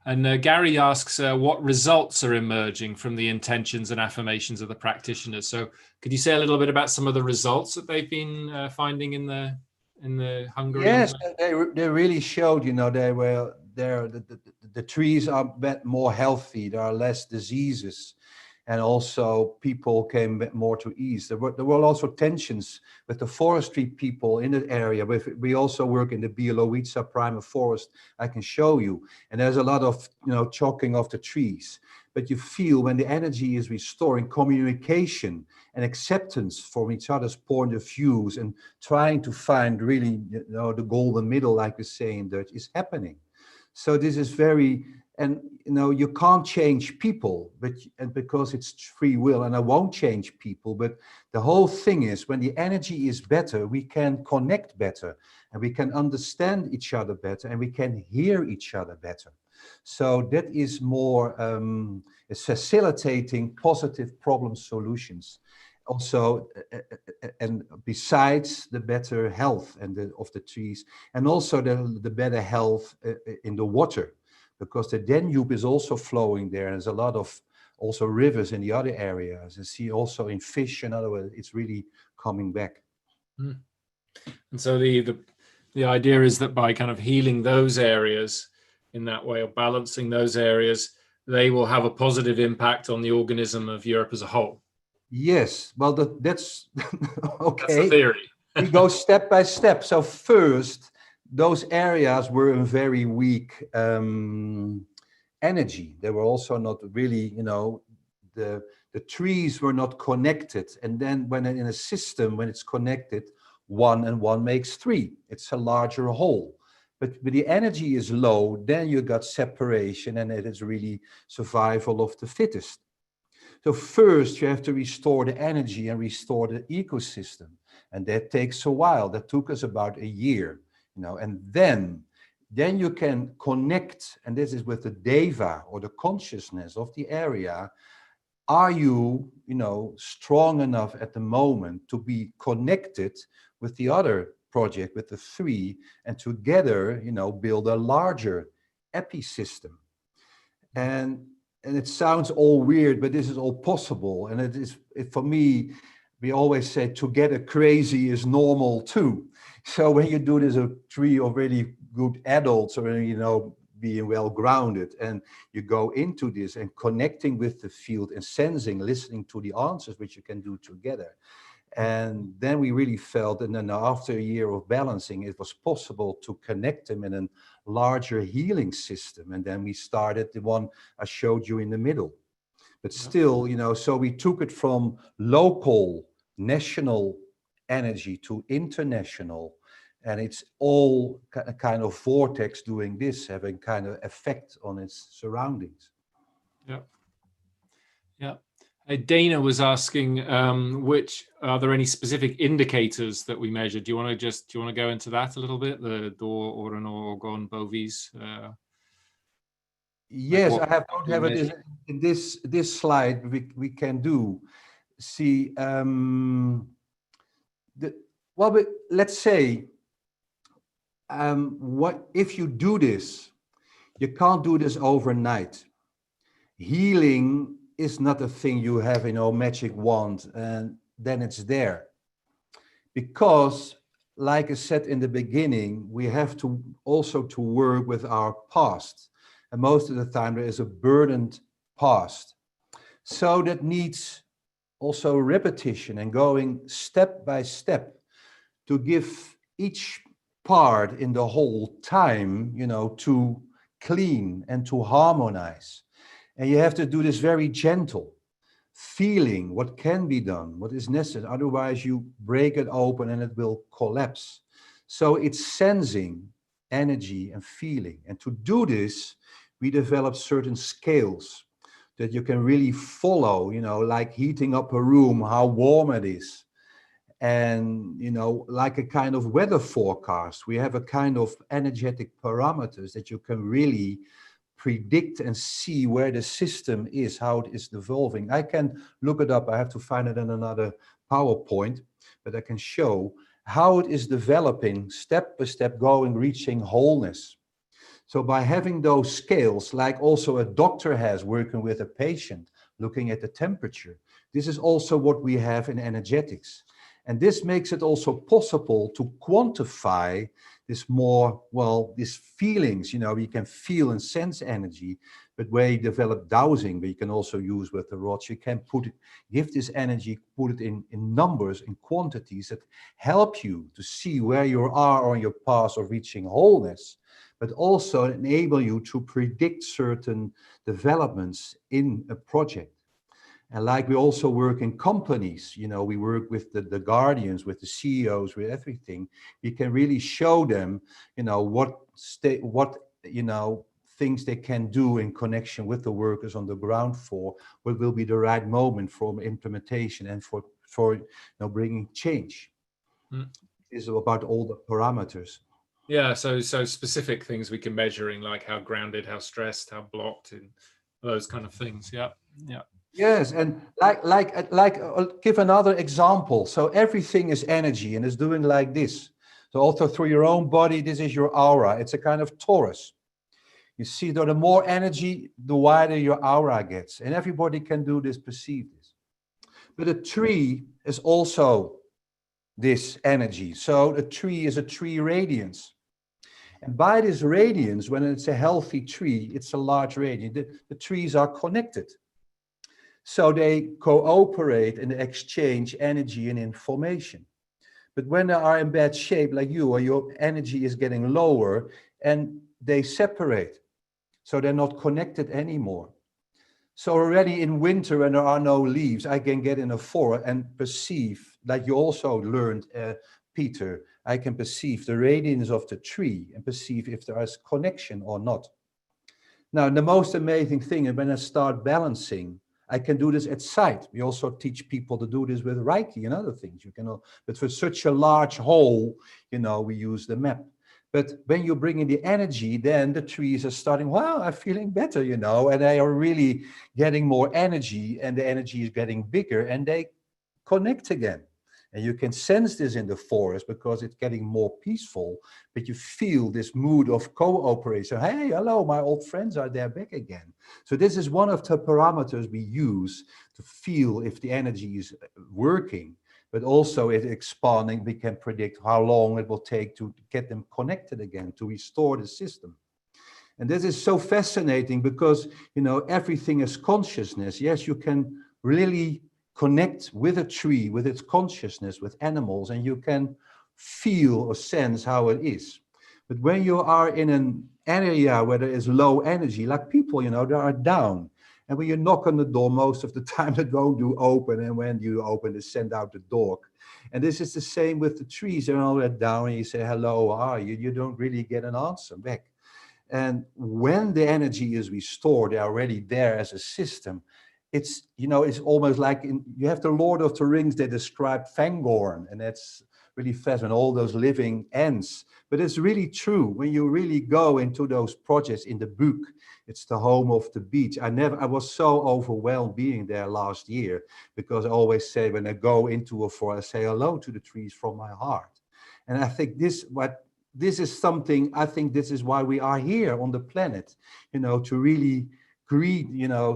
And Gary asks, what results are emerging from the intentions and affirmations of the practitioners? So could you say a little bit about some of the results that they've been finding in the Hungary? Yes, they really showed, the trees are more healthy, there are less diseases, and also people came more to ease. There were also tensions with the forestry people in the area. We also work in the Bialowice primal forest, I can show you. And there's a lot of, chopping of the trees. But you feel when the energy is restoring, communication and acceptance from each other's point of views, and trying to find really, the golden middle, like we say in Dutch, is happening. So this is very, and you can't change people, and because it's free will, and I won't change people. But the whole thing is, when the energy is better, we can connect better, and we can understand each other better, and we can hear each other better. So that is more is facilitating positive problem solutions. Also, and besides the better health of the trees, and also the better health in the water, because the Danube is also flowing there. There's a lot of also rivers in the other areas. You see also in fish, in other words, it's really coming back. And so the idea is that by kind of healing those areas in that way, or balancing those areas, they will have a positive impact on the organism of Europe as a whole. Yes, well, that's okay. That's the theory. We go step by step. So first, those areas were in very weak energy. They were also not really, the trees were not connected. And then when in a system, when it's connected, 1 and 1 makes 3. It's a larger whole. But when the energy is low, then you got separation, and it is really survival of the fittest. So first you have to restore the energy and restore the ecosystem. And that takes a while. That took us about a year, and then you can connect, and this is with the deva, or the consciousness of the area. Are you, strong enough at the moment to be connected with the other project, with the 3, and together, build a larger ecosystem? And it sounds all weird, but this is all possible. And for me, we always say together crazy is normal too. So when you do this, a 3 of really good adults, or, being well grounded, and you go into this and connecting with the field and sensing, listening to the answers, which you can do together. And then we really felt, and then after a year of balancing, it was possible to connect them in a larger healing system. And then we started the one I showed you in the middle. But still, so we took it from local, national energy to international. And it's all a kind of vortex doing this, having kind of effect on its surroundings. Yeah. Yeah. Dana was asking, which are there any specific indicators that we measure? Do you want to go into that a little bit? The Dor, Oranor, Orgon, Bovis. Yes, I don't have it in this slide. We can do. See, let's say, what if you do this? You can't do this overnight. Healing is not a thing you have, magic wand, and then it's there. Because like I said in the beginning, we have to also to work with our past. And most of the time there is a burdened past. So that needs also repetition and going step by step to give each part in the whole time, to clean and to harmonize. And you have to do this very gentle, feeling what can be done, what is necessary. Otherwise, you break it open and it will collapse. So it's sensing, energy, and feeling. And to do this, we develop certain scales that you can really follow, like heating up a room, how warm it is. And, like a kind of weather forecast, we have a kind of energetic parameters that you can really predict and see where the system is, how it is evolving. I can look it up. I have to find it in another PowerPoint, but I can show how it is developing step by step, going, reaching wholeness. So by having those scales, like also a doctor has working with a patient, looking at the temperature, this is also what we have in energetics. And this makes it also possible to quantify this more, these feelings, you can feel and sense energy, but where you develop dowsing, but you can also use with the rods, you can give this energy, put it in numbers, in quantities that help you to see where you are on your path of reaching wholeness, but also enable you to predict certain developments in a project. And like we also work in companies, we work with the guardians, with the CEOs, with everything. We can really show them, what things they can do in connection with the workers on the ground floor, what will be the right moment for implementation and for bringing change. This is about all the parameters. Yeah, so specific things we can measuring, like how grounded, how stressed, how blocked, and those kind of things. Yeah. Yes, and give another example. So everything is energy and is doing like this. So also through your own body, this is your aura. It's a kind of torus. You see, though, the more energy, the wider your aura gets. And everybody can do this, perceive this. But a tree is also this energy. So a tree is a tree radiance. And by this radiance, when it's a healthy tree, it's a large radiance. The trees are connected. So they cooperate and exchange energy and information. But when they are in bad shape, like you, or your energy is getting lower, and they separate. So they're not connected anymore. So already in winter, when there are no leaves, I can get in a forest and perceive, like you also learned, Peter, I can perceive the radiance of the tree and perceive if there is connection or not. Now, the most amazing thing is when I start balancing, I can do this at sight. We also teach people to do this with Reiki and other things. But for such a large whole, we use the map. But when you bring in the energy, then the trees are starting, wow, I'm feeling better, and they are really getting more energy, and the energy is getting bigger, and they connect again. And you can sense this in the forest because it's getting more peaceful, but you feel this mood of cooperation. Hey, hello, my old friends are there back again. So this is one of the parameters we use to feel if the energy is working, but also it's expanding. We can predict how long it will take to get them connected again, to restore the system. And this is so fascinating because, everything is consciousness. Yes, you can really connect with a tree, with its consciousness, with animals, and you can feel or sense how it is. But when you are in an area where there is low energy, like people, they are down. And when you knock on the door, most of the time it won't do open. And when you open, it send out the dog. And this is the same with the trees. They're all down and you say, hello, how are you? You don't really get an answer back. And when the energy is restored, they're already there as a system. It's, it's almost like you have the Lord of the Rings, they describe Fangorn, and that's really fast, and all those living ends. But it's really true when you really go into those projects in the book. It's the home of the beach. I was so overwhelmed being there last year, because I always say when I go into a forest, I say hello to the trees from my heart. And I think this is something, I think this is why we are here on the planet, to really greet,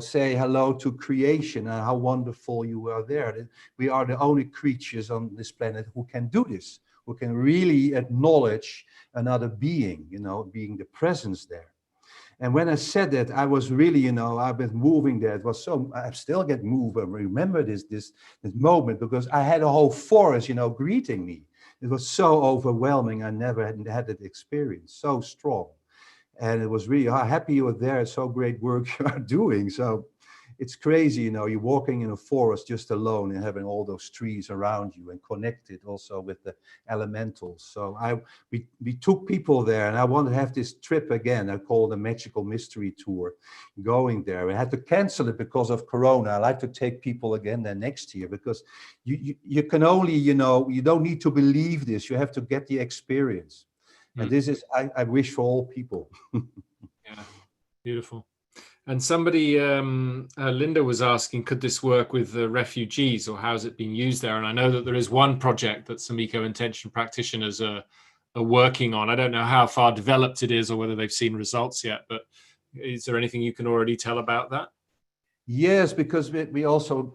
say hello to creation and how wonderful you are there. We are the only creatures on this planet who can do this, who can really acknowledge another being, being the presence there. And when I said that, I was really, I've been moving there. It was so, I still get moved. I remember this moment, because I had a whole forest, greeting me. It was so overwhelming. I never had that experience, so strong. And it was really happy you were there. It's so great work you are doing. So it's crazy, you're walking in a forest just alone and having all those trees around you and connected also with the elementals. So we took people there, and I want to have this trip again. I call it a Magical Mystery Tour, going there. I had to cancel it because of Corona. I like to take people again there next year, because you can only, you don't need to believe this. You have to get the experience. And this is, I wish for all people. Yeah, beautiful. And somebody, Linda was asking, could this work with the refugees, or how's it being used there? And I know that there is one project that some ECOintention practitioners are working on. I don't know how far developed it is or whether they've seen results yet, but is there anything you can already tell about that? Yes, because we also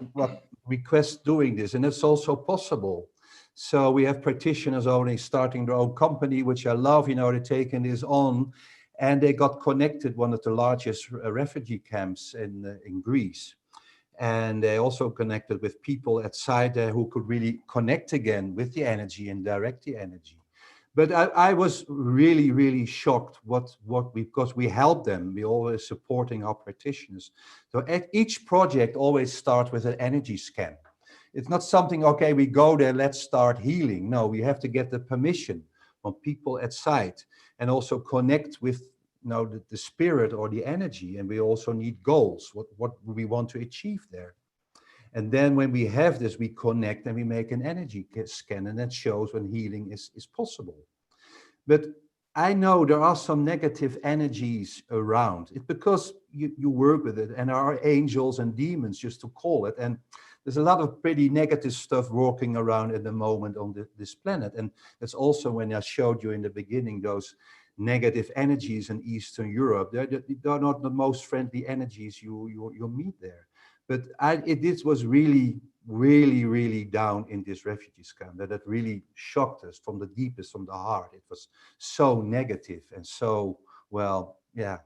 request doing this, and it's also possible. So we have practitioners only starting their own company, which I love, they're taking this on. And they got connected one of the largest refugee camps in Greece. And they also connected with people outside there who could really connect again with the energy and direct the energy. But I was really, really shocked because we help them. We always supporting our practitioners. So at each project always starts with an energy scan. It's not something, okay, we go there, let's start healing. No, we have to get the permission from people at site, and also connect with the spirit or the energy. And we also need goals. What we want to achieve there. And then when we have this, we connect and we make an energy scan, and that shows when healing is possible. But I know there are some negative energies around. It's because you work with it, and there are angels and demons, just to call it. And there's a lot of pretty negative stuff walking around at the moment on this planet. And that's also when I showed you in the beginning, those negative energies in Eastern Europe. They're not the most friendly energies you meet there. But this was really, really, really down in this refugee camp, that really shocked us from the deepest, from the heart. It was so negative and so, well, yeah.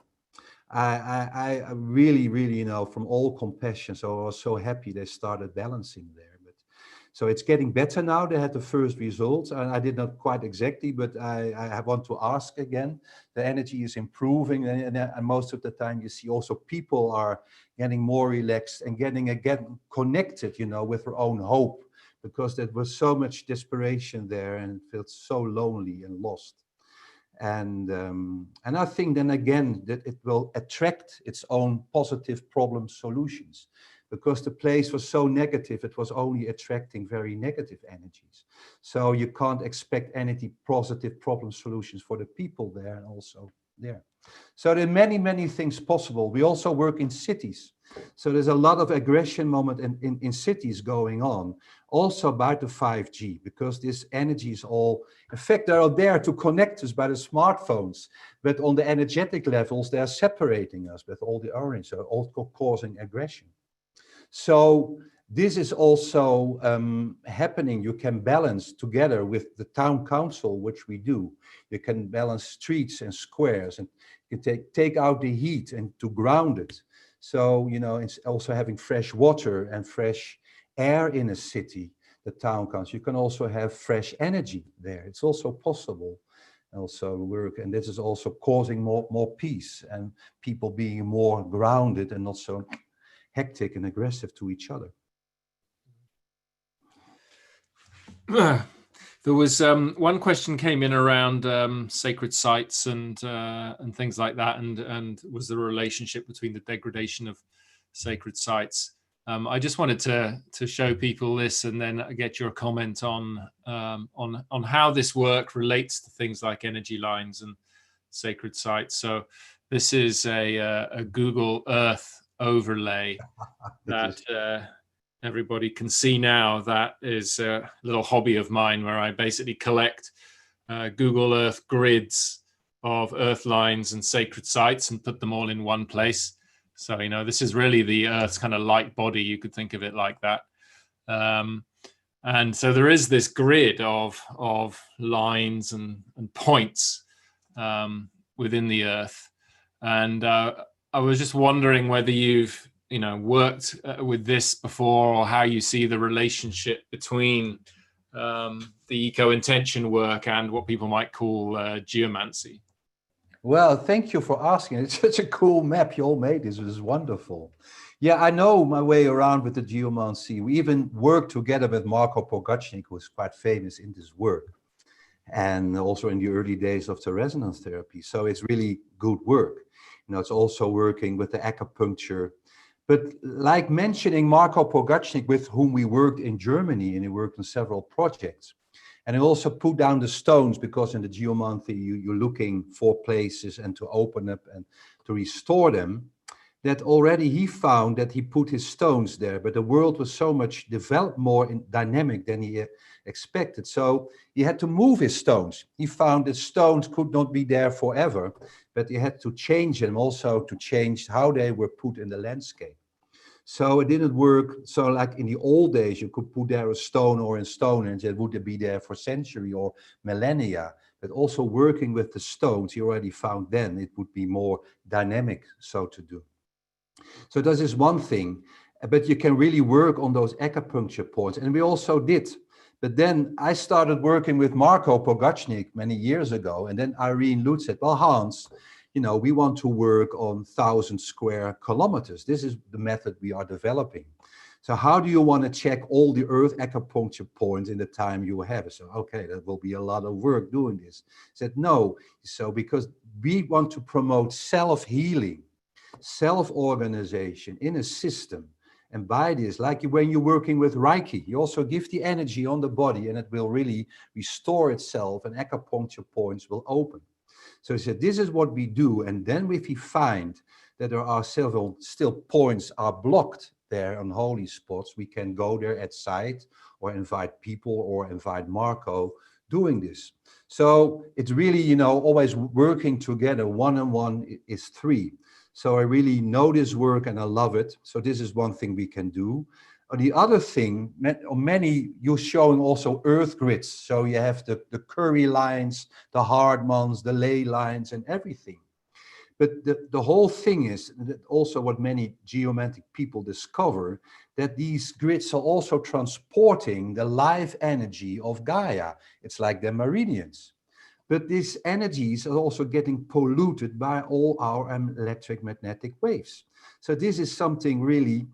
I really, really, from all compassion. So I was so happy they started balancing there. But so it's getting better now. They had the first results, and I did not quite exactly, but I want to ask again. The energy is improving, and most of the time you see also people are getting more relaxed and getting again connected, with their own hope, because there was so much desperation there, and it felt so lonely and lost. And I think then again that it will attract its own positive problem solutions, because the place was so negative, it was only attracting very negative energies. So you can't expect any positive problem solutions for the people there and also there. So there are many, many things possible. We also work in cities. So there's a lot of aggression moment in cities going on, also about the 5G, because this energy is all, in fact, they're there to connect us by the smartphones, but on the energetic levels, they're separating us with all the orange, so also causing aggression. So this is also happening. You can balance together with the town council, which we do. You can balance streets and squares, and you can take out the heat and to ground it. So, it's also having fresh water and fresh air in a city, the town council. You can also have fresh energy there. It's also possible. Also work, and this is also causing more peace and people being more grounded and not so hectic and aggressive to each other. There was one question came in around sacred sites and things like that, and was there a relationship between the degradation of sacred sites? I just wanted to show people this, and then get your comment on how this work relates to things like energy lines and sacred sites. So this is a Google Earth overlay that everybody can see now. That is a little hobby of mine, where I basically collect Google Earth grids of earth lines and sacred sites and put them all in one place. So, this is really the Earth's kind of light body. You could think of it like that. And so there is this grid of lines and points within the Earth. And I was just wondering whether you've worked with this before, or how you see the relationship between the ECOintention work and what people might call geomancy. Well, thank you for asking. It's such a cool map you all made. This is wonderful. Yeah, I know my way around with the geomancy. We even worked together with Marco Pogacnik, who is quite famous in this work, and also in the early days of the resonance therapy. So it's really good work. It's also working with the acupuncture. But like mentioning Marco Pogacnik, with whom we worked in Germany, and he worked on several projects. And he also put down the stones, because in the geomancy, you're looking for places and to open up and to restore them. That already he found that he put his stones there, but the world was so much developed more in dynamic than he expected. So he had to move his stones. He found that stones could not be there forever, but he had to change them also to change how they were put in the landscape. So it didn't work. So like in the old days, you could put there a stone or in Stonehenge, it would be there for century or millennia. But also working with the stones, he already found then it would be more dynamic, so to do. So this is one thing, but you can really work on those acupuncture points. And we also did. But then I started working with Marco Pogacnik many years ago. And then Irene Lutz said, well, Hans, we want to work on 1,000 square kilometers. This is the method we are developing. So how do you want to check all the earth acupuncture points in the time you have? So, okay, that will be a lot of work doing this. I said, no. So because we want to promote self-healing, self-organization in a system. And by this, like when you're working with Reiki, you also give the energy on the body and it will really restore itself and acupuncture points will open. So he said, this is what we do. And then if we find that there are several still points are blocked there on holy spots, we can go there at site or invite people or invite Marco doing this. So it's really, always working together. 1 and 1 is 3. So I really know this work and I love it. So this is one thing we can do. The other thing, you're showing also earth grids. So you have the Curry lines, the Hartmans, the ley lines and everything. But the whole thing is that also what many geomantic people discover, that these grids are also transporting the life energy of Gaia. It's like the meridians. But these energies are also getting polluted by all our electromagnetic waves. So this is something really,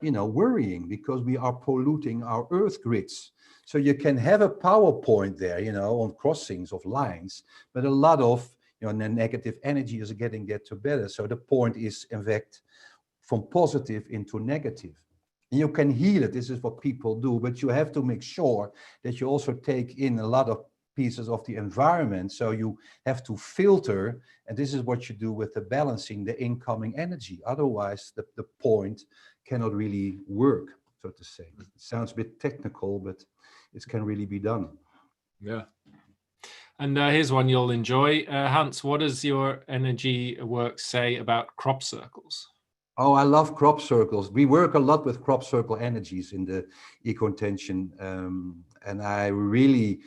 worrying, because we are polluting our earth grids. So you can have a PowerPoint there, on crossings of lines, but a lot of, the negative energy is getting to better. So the point is, in fact, from positive into negative. You can heal it. This is what people do, but you have to make sure that you also take in a lot of pieces of the environment. So you have to filter, and this is what you do with the balancing, the incoming energy. Otherwise, the point cannot really work, so to say. It sounds a bit technical, but it can really be done. Yeah. And here's one you'll enjoy. Hans, what does your energy work say about crop circles? Oh, I love crop circles. We work a lot with crop circle energies in the ECOintention. And I really,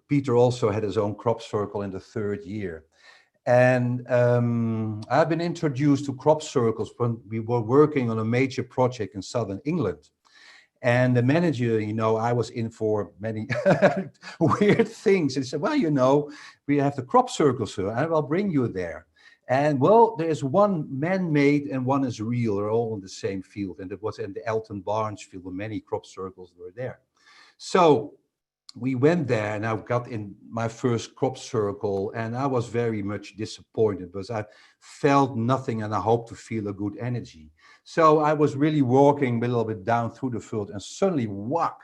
Peter also had his own crop circle in the 3rd year. And I've been introduced to crop circles when we were working on a major project in southern England. And the manager, I was in for many weird things. And he said, well, we have the crop circles, sir, and I'll bring you there. And well, there's one man-made and one is real. They're all in the same field. And it was in the Elton Barnes field where many crop circles were there. So we went there and I got in my first crop circle and I was very much disappointed because I felt nothing and I hoped to feel a good energy. So I was really walking a little bit down through the field and suddenly, whack,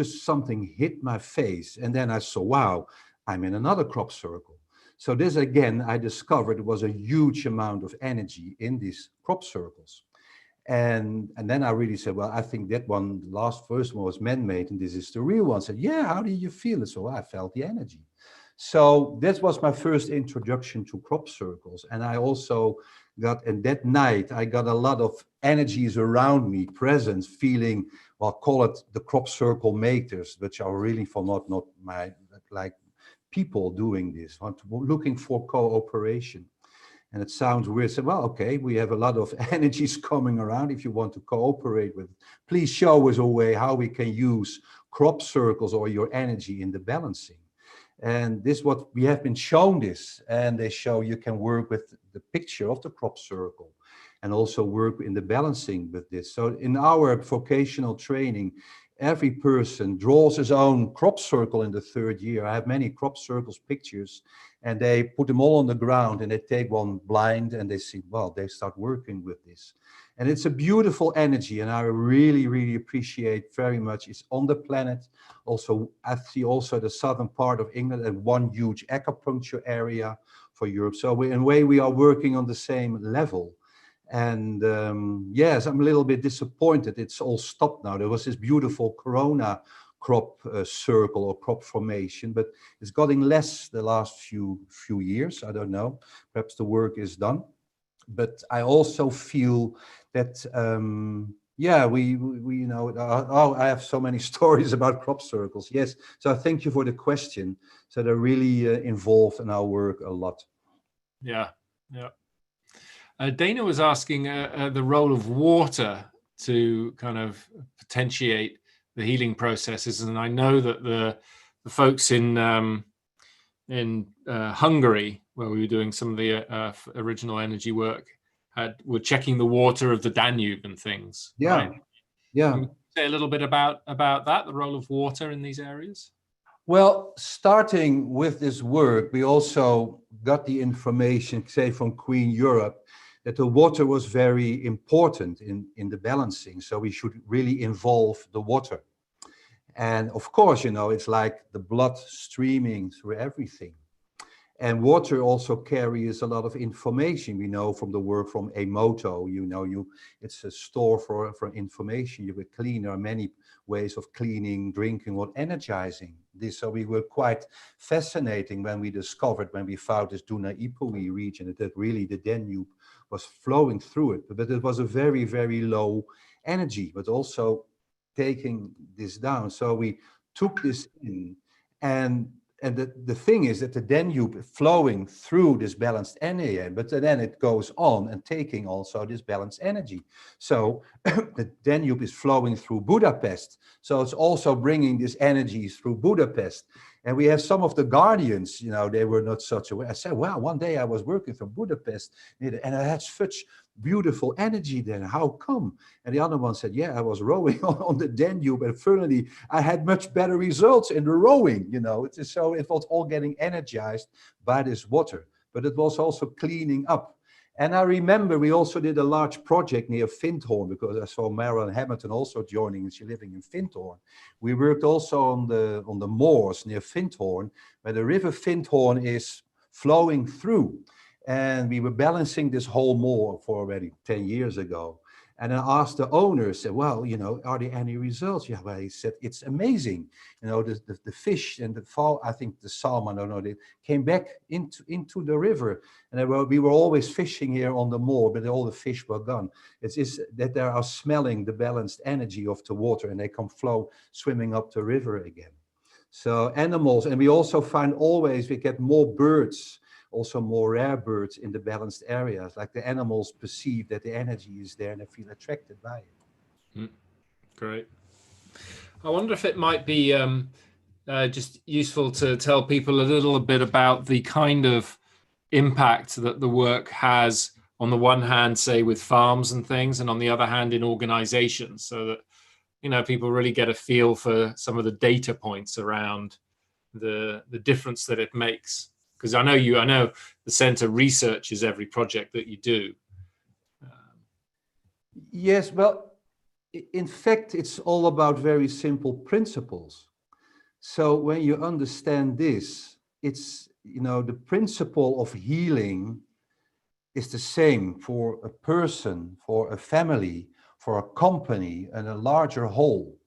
something hit my face. And then I saw, wow, I'm in another crop circle. So this again, I discovered was a huge amount of energy in these crop circles. And then I really said, well, I think that one, first one was man-made and this is the real one. I said, yeah, how do you feel it? So I felt the energy. So this was my first introduction to crop circles. And I also and that night, I got a lot of energies around me, presence, feeling, well, call it the crop circle makers, which are really for not my, like people doing this, looking for cooperation. And it sounds weird. So, well, okay, we have a lot of energies coming around. If you want to cooperate with, please show us a way how we can use crop circles or your energy in the balancing. And this what we have been shown this, and they show you can work with the picture of the crop circle and also work in the balancing with this. So in our vocational training, every person draws his own crop circle in the third year. I have many crop circles pictures, and they put them all on the ground and they take one blind and they see, well, they start working with this. And it's a beautiful energy, and I really, really appreciate very much. It's on the planet. Also, I see also the southern part of England and one huge acupuncture area for Europe. So in a way, we are working on the same level. And yes, I'm a little bit disappointed. It's all stopped now. There was this beautiful Corona crop circle or crop formation, but it's getting less the last few years. I don't know. Perhaps the work is done. But I also feel that yeah, we you know, oh, I have so many stories about crop circles. Yes, so thank you for the question. So they're really involved in our work a lot. Yeah, yeah. Dana was asking the role of water to kind of potentiate the healing processes, and I know that the folks in Hungary, where we were doing some of the original energy work, were checking the water of the Danube and things. Yeah, right? yeah. Can you say a little bit about that, the role of water in these areas? Well, starting with this work, we also got the information, say, from Queen Europe, that the water was very important in the balancing. So we should really involve the water. And of course, you know, it's like the blood streaming through everything. And water also carries a lot of information. We know from the work from Emoto, you know, it's a store for information. You could clean. There are many ways of cleaning, drinking, or energizing this. So we were quite fascinating when we found this Duna-Ipui region, that really the Danube was flowing through it. But it was a very, very low energy, but also taking this down. So we took this in, and the thing is that the Danube flowing through this balanced energy, but then it goes on and taking also this balanced energy. So the Danube is flowing through Budapest. So it's also bringing this energy through Budapest. And we have some of the guardians, you know, they were not such a way. I said, wow, one day I was working from Budapest and I had such beautiful energy then. How come? And the other one said, yeah, I was rowing on the Danube, and finally I had much better results in the rowing, you know. So it was all getting energized by this water, but it was also cleaning up. And I remember we also did a large project near Findhorn, because I saw Marilyn Hamilton also joining, and she's living in Findhorn. We worked also on the moors near Findhorn, where the river Findhorn is flowing through. And we were balancing this whole moor for already 10 years ago. And I asked the owner, said, well, you know, are there any results? Yeah, well, he said, it's amazing. You know, the fish and the fall, I think the salmon, I don't know, they came back into the river. And we were always fishing here on the moor, but all the fish were gone. It's just that they are smelling the balanced energy of the water, and they come swimming up the river again. So animals, and we also find always we get more birds, also more rare birds in the balanced areas, like the animals perceive that the energy is there and they feel attracted by it. Great. I wonder if it might be just useful to tell people a little bit about the kind of impact that the work has, on the one hand, say with farms and things, and on the other hand in organizations, so that, you know, people really get a feel for some of the data points around the difference that it makes. Because I know the center researches every project that you do. Yes, well, in fact, it's all about very simple principles. So when you understand this, it's, you know, the principle of healing is the same for a person, for a family, for a company, and a larger whole.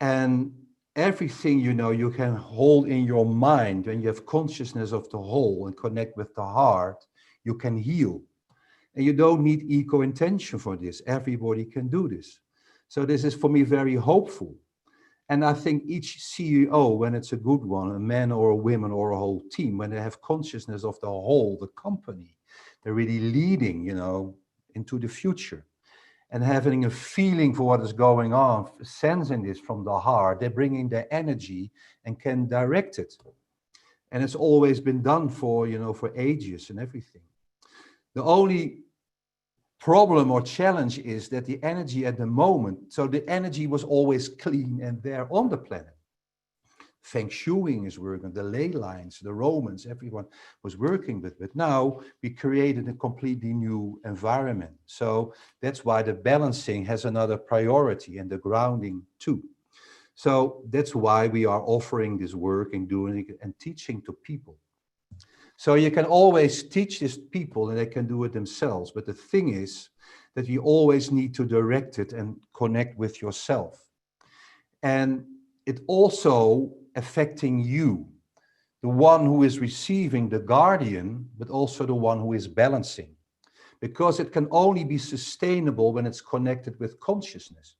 And everything, you can hold in your mind. When you have consciousness of the whole and connect with the heart, you can heal. And you don't need ECOintention for this. Everybody can do this. So this is for me very hopeful. And I think each CEO, when it's a good one, a man or a woman or a whole team, when they have consciousness of the whole, the company, they're really leading, into the future and having a feeling for what is going on, sensing this from the heart, they're bringing their energy and can direct it. And it's always been done for, for ages and everything. The only problem or challenge is that the energy at the moment, so the energy was always clean and there on the planet. Feng Shuing is working, the ley lines, the Romans, everyone was working with. But now we created a completely new environment. So that's why the balancing has another priority and the grounding too. So that's why we are offering this work and doing it and teaching to people. So you can always teach these people and they can do it themselves. But the thing is that you always need to direct it and connect with yourself. And it also affecting you, the one who is receiving, the guardian, but also the one who is balancing. Because it can only be sustainable when it's connected with consciousness.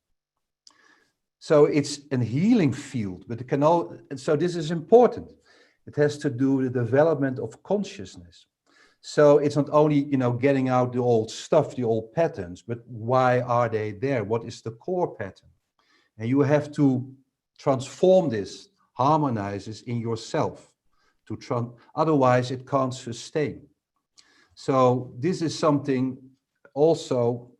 So it's a healing field, but it can all, so this is important. It has to do with the development of consciousness. So it's not only, getting out the old stuff, the old patterns, but why are they there? What is the core pattern? And you have to transform this, harmonize this in yourself. Otherwise, it can't sustain. So this is something also,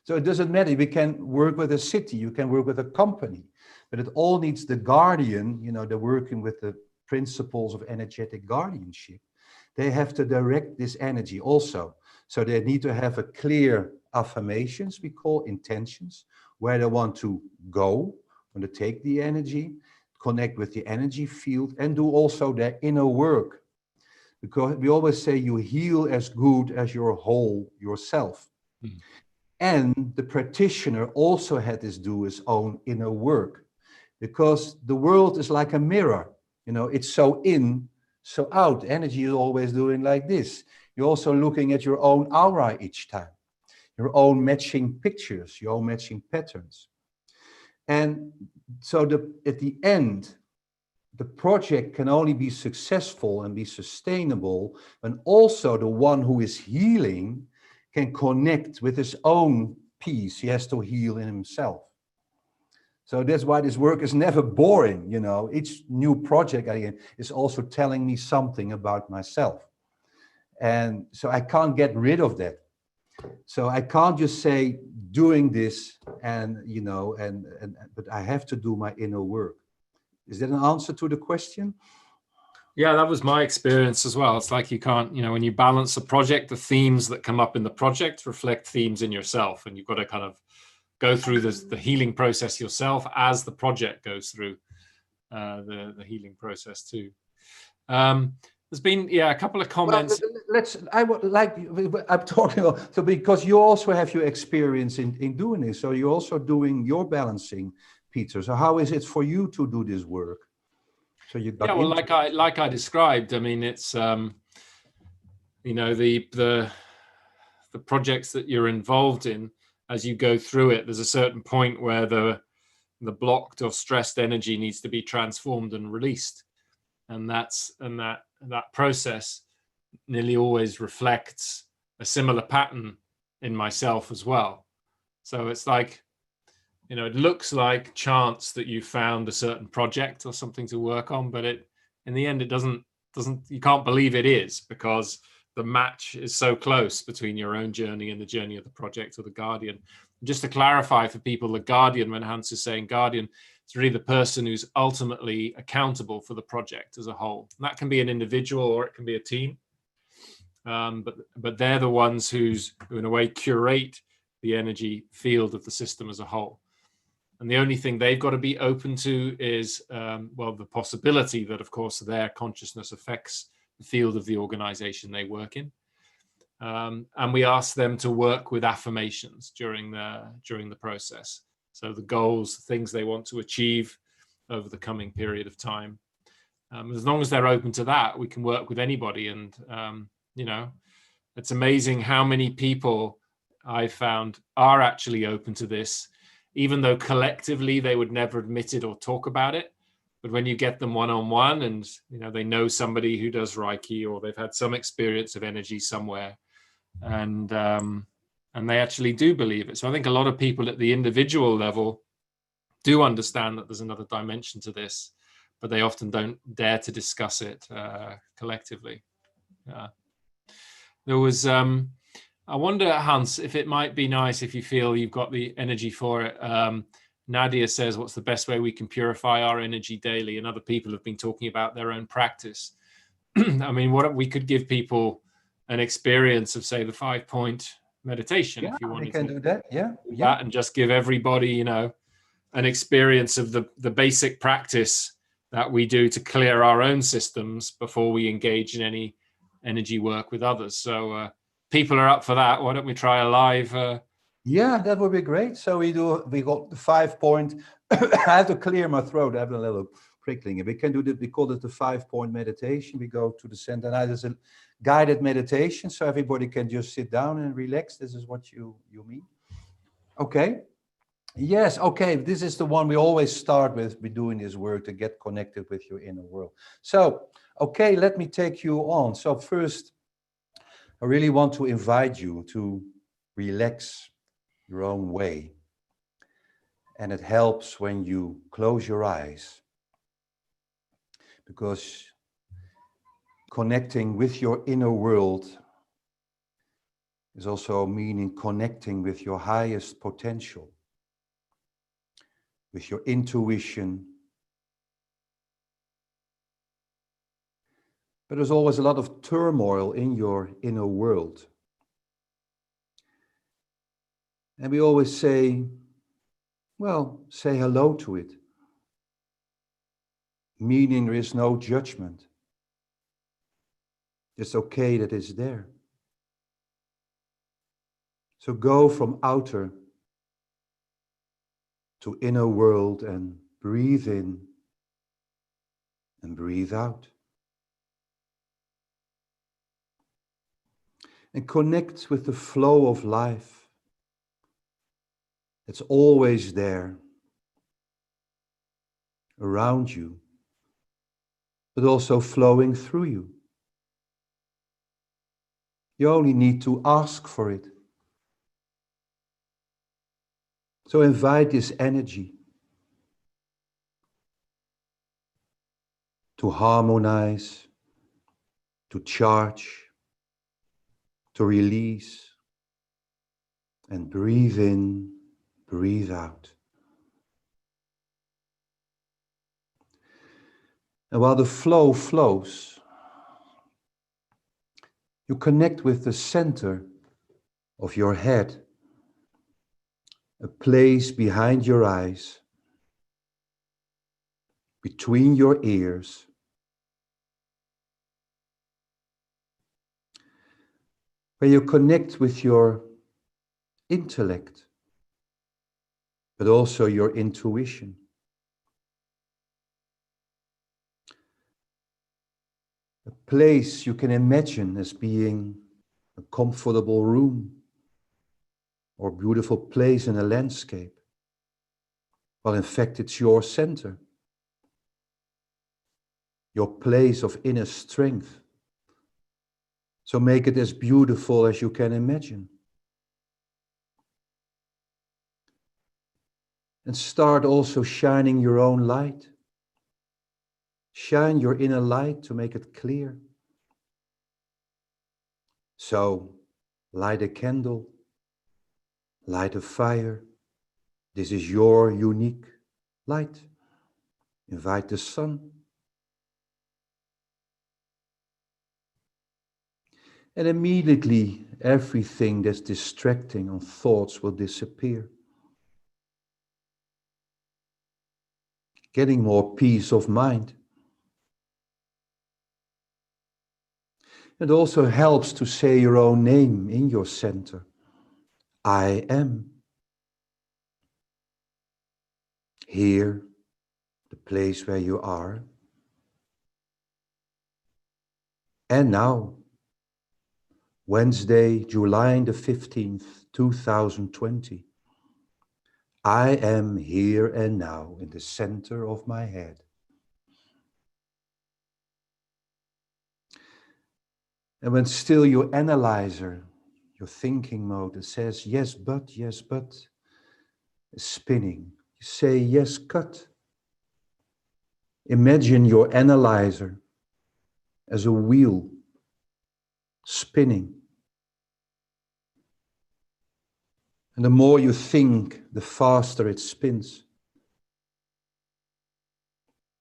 so it doesn't matter. We can work with a city, you can work with a company, but it all needs the guardian, they're working with the principles of energetic guardianship. They have to direct this energy also. So they need to have a clear affirmations, we call intentions, where they want to go, want to take the energy, connect with the energy field, and do also their inner work. Because we always say you heal as good as your whole yourself. Mm. And the practitioner also had to do his own inner work, because the world is like a mirror. It's so in, so out. Energy is always doing like this. You're also looking at your own aura each time, your own matching pictures, your own matching patterns. And so at the end, the project can only be successful and be sustainable when also the one who is healing can connect with his own peace. He has to heal in himself. So that's why this work is never boring. Each new project again is also telling me something about myself. And so I can't get rid of that. So I can't just say doing this and, but I have to do my inner work. Is that an answer to the question? Yeah, that was my experience as well. It's like you can't, when you balance a project, the themes that come up in the project reflect themes in yourself, and you've got to kind of go through the healing process yourself as the project goes through the healing process too. There's been a couple of comments. Well, I would like, I'm talking about, so because you also have your experience in doing this, so you're also doing your balancing, Peter. So how is it for you to do this work? So you got like I described. I mean, it's the projects that you're involved in. As you go through it, there's a certain point where the blocked or stressed energy needs to be transformed and released, and that process nearly always reflects a similar pattern in myself as well. So it's like, it looks like chance that you found a certain project or something to work on, but in the end, it doesn't. You can't believe it is, because the match is so close between your own journey and the journey of the project or the guardian. Just to clarify for people, the guardian, when Hans is saying guardian, it's really the person who's ultimately accountable for the project as a whole. And that can be an individual or it can be a team. But they're the ones who in a way curate the energy field of the system as a whole. And the only thing they've got to be open to is, the possibility that, of course, their consciousness affects the field of the organization they work in. And we ask them to work with affirmations during the process. So the goals, the things they want to achieve, over the coming period of time. As long as they're open to that, we can work with anybody. And, you know, it's amazing how many people I found are actually open to this, even though collectively they would never admit it or talk about it. But when you get them one-on-one and, you know, they know somebody who does Reiki, or they've had some experience of energy somewhere, and they actually do believe it. So I think a lot of people at the individual level do understand that there's another dimension to this, but they often don't dare to discuss it collectively. There was, I wonder, Hans, if it might be nice, if you feel you've got the energy for it. Nadia says, what's the best way we can purify our energy daily? And other people have been talking about their own practice. I mean, what we could give people an experience of, say, the 5-point meditation, if you wanted we can to do that. Yeah. do that, and just give everybody, you know, an experience of the basic practice that we do to clear our own systems before we engage in any energy work with others. So people are up for that. Why don't we try a live? Yeah, that would be great. So we got the 5-point. I have to clear my throat. I have a little prickling. We can do that. We call it the 5-point meditation. We go to the center. Now there's a guided meditation, so everybody can just sit down and relax. This is what you mean. Okay. Yes. Okay. This is the one we always start with. Be doing this work to get connected with your inner world. So, okay, let me take you on. So first, I really want to invite you to relax your own way. And it helps when you close your eyes, because connecting with your inner world is also meaning connecting with your highest potential, with your intuition. But there's always a lot of turmoil in your inner world. And we always say, well, say hello to it. Meaning there is no judgment. It's okay that it's there. So go from outer to inner world and breathe in and breathe out. And connect with the flow of life. It's always there, around you, but also flowing through you. You only need to ask for it. So invite this energy to harmonize, to charge, to release, and breathe in, breathe out. And while the flow flows, you connect with the center of your head, a place behind your eyes, between your ears, where you connect with your intellect, but also your intuition. A place you can imagine as being a comfortable room or a beautiful place in a landscape. Well, in fact, it's your center, your place of inner strength. So make it as beautiful as you can imagine. And start also shining your own light. Shine your inner light to make it clear. So light a candle, light a fire. This is your unique light. Invite the sun. And immediately everything that's distracting on thoughts will disappear. Getting more peace of mind. It also helps to say your own name in your center. I am. Here, the place where you are. And now, Wednesday, July the 15th, 2020, I am here and now in the center of my head. And when still your analyzer, your thinking mode that says yes but, is spinning, you say yes cut. Imagine your analyzer as a wheel spinning. And the more you think, the faster it spins.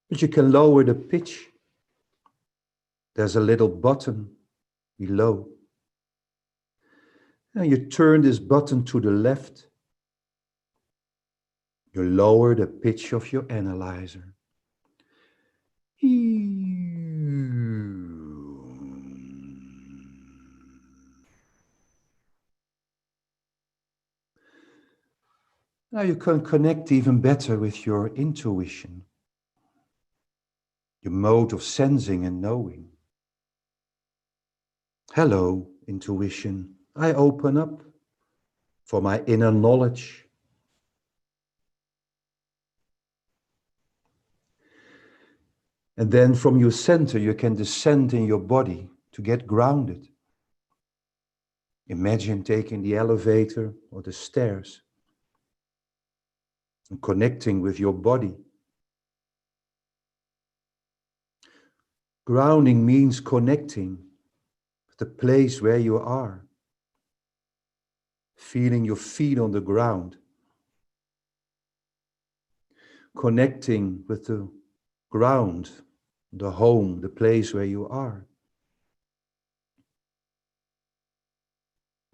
But you can lower the pitch. There's a little button below. And you turn this button to the left. You lower the pitch of your analyzer. Now you can connect even better with your intuition, your mode of sensing and knowing. Hello, intuition. I open up for my inner knowledge. And then from your center, you can descend in your body to get grounded. Imagine taking the elevator or the stairs and connecting with your body. Grounding means connecting with the place where you are, feeling your feet on the ground, connecting with the ground, the home, the place where you are,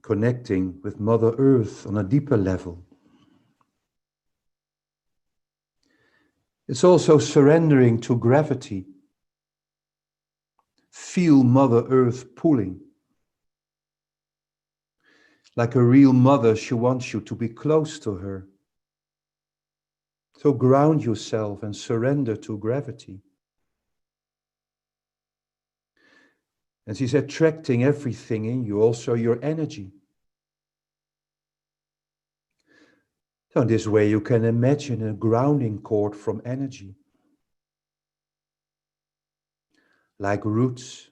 connecting with Mother Earth on a deeper level. It's also surrendering to gravity. Feel Mother Earth pulling. Like a real mother, she wants you to be close to her. So ground yourself and surrender to gravity. And she's attracting everything in you, also your energy. So in this way you can imagine a grounding cord from energy. Like roots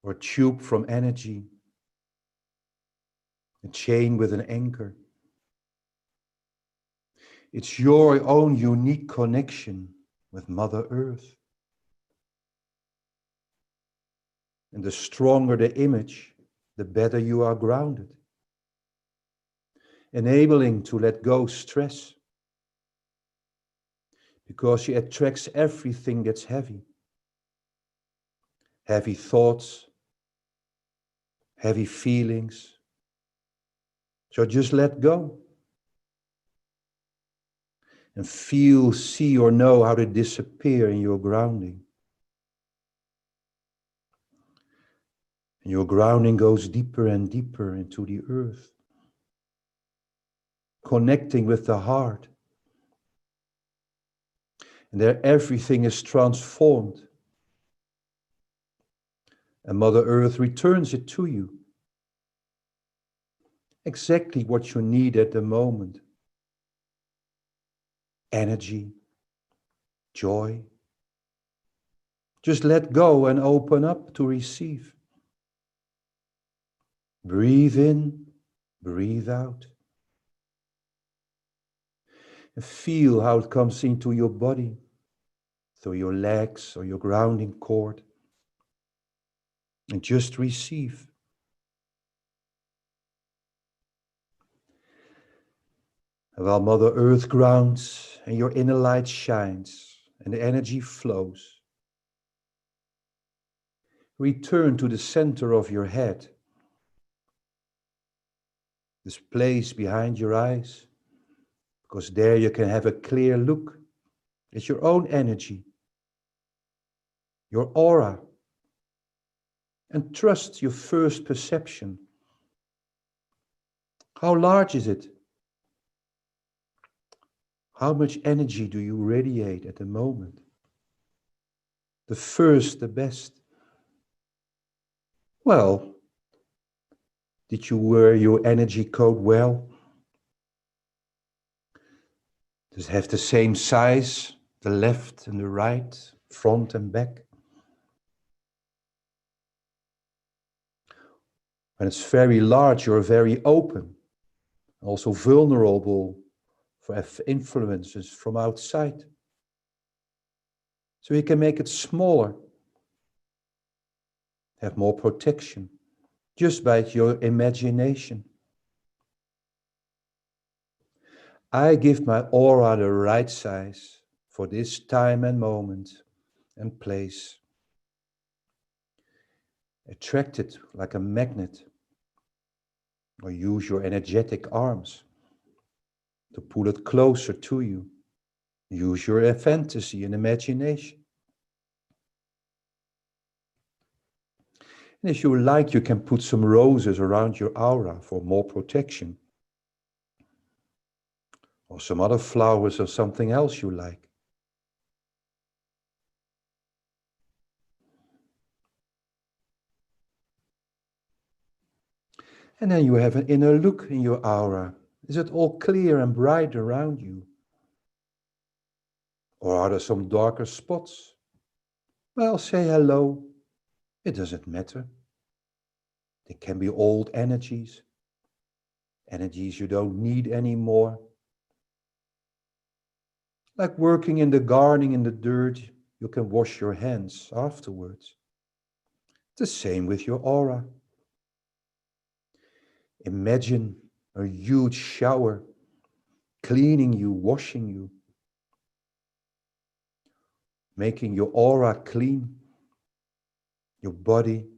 or tube from energy. A chain with an anchor. It's your own unique connection with Mother Earth. And the stronger the image, the better you are grounded. Enabling to let go stress. Because she attracts everything that's heavy. Heavy thoughts, heavy feelings. So just let go. And feel, see or know how they disappear in your grounding. And your grounding goes deeper and deeper into the earth. Connecting with the heart. And there everything is transformed. And Mother Earth returns it to you. Exactly what you need at the moment. Energy, joy. Just let go and open up to receive. Breathe in, breathe out. And feel how it comes into your body, through your legs or your grounding cord. And just receive. And while Mother Earth grounds and your inner light shines and the energy flows, return to the center of your head. This place behind your eyes, because there you can have a clear look at your own energy, your aura, and trust your first perception. How large is it? How much energy do you radiate at the moment? The first, the best. Well, did you wear your energy coat well? Does it have the same size, the left and the right, front and back? When it's very large, you're very open, also vulnerable for influences from outside. So you can make it smaller, have more protection, just by your imagination. I give my aura the right size for this time and moment and place. Attract it like a magnet, or use your energetic arms to pull it closer to you. Use your fantasy and imagination. And if you like, you can put some roses around your aura for more protection. Or some other flowers or something else you like. And then you have an inner look in your aura. Is it all clear and bright around you? Or are there some darker spots? Well, say hello. It doesn't matter. They can be old energies. Energies you don't need anymore. Like working in the garden in the dirt, you can wash your hands afterwards. The same with your aura. Imagine a huge shower cleaning you, washing you, making your aura clean, your body.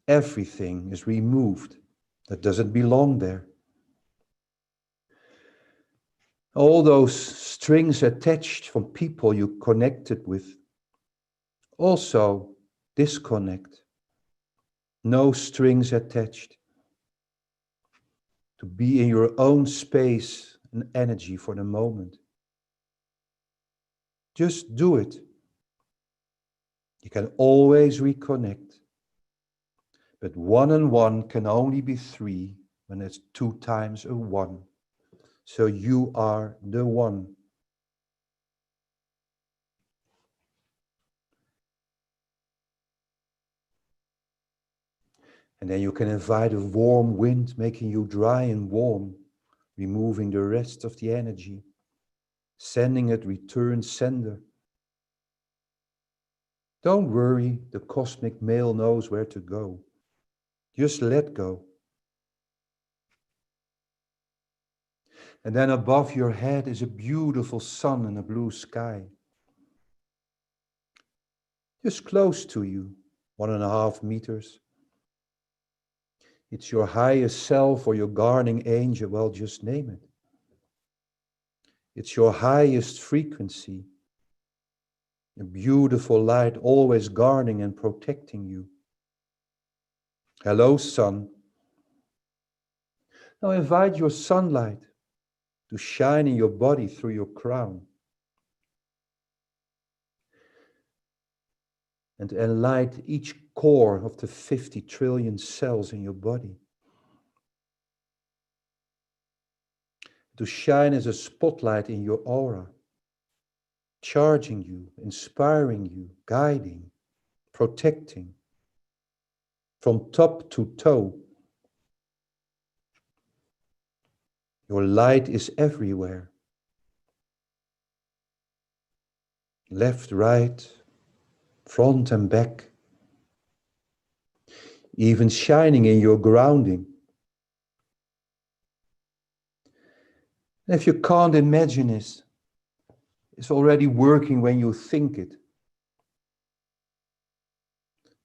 Everything is removed that doesn't belong there. All those strings attached from people you connected with also disconnect. No strings attached. To be in your own space and energy for the moment. Just do it. You can always reconnect. But 1 and 1 can only be 3 when it's 2 times a 1. So you are the 1. And then you can invite a warm wind, making you dry and warm, removing the rest of the energy, sending it return sender. Don't worry, the cosmic male knows where to go. Just let go. And then above your head is a beautiful sun and a blue sky. Just close to you, 1.5 meters. It's your highest self or your guardian angel, well, just name it. It's your highest frequency. A beautiful light always guarding and protecting you. Hello, sun. Now invite your sunlight to shine in your body through your crown. And enlight each core of the 50 trillion cells in your body. To shine as a spotlight in your aura, charging you, inspiring you, guiding, protecting, from top to toe. Your light is everywhere. Left, right, front and back. Even shining in your grounding. And if you can't imagine it, it's already working when you think it.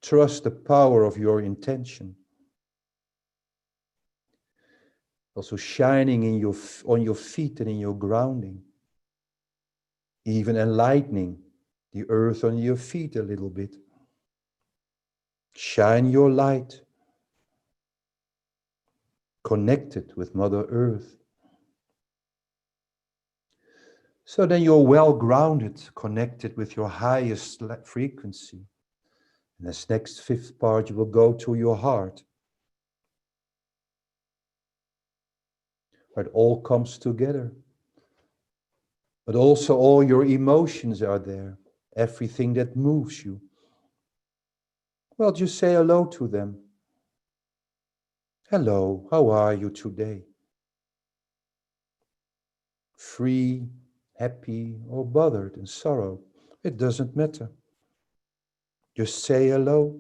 Trust the power of your intention. Also shining in on your feet and in your grounding. Even enlightening the earth on your feet a little bit. Shine your light. Connected with Mother Earth. So then you're well grounded, connected with your highest frequency. And this next fifth part, you will go to your heart, where it all comes together. But also all your emotions are there, everything that moves you. Well, just say hello to them. Hello, how are you today? Free, happy, or bothered and sorrow. It doesn't matter. Just say hello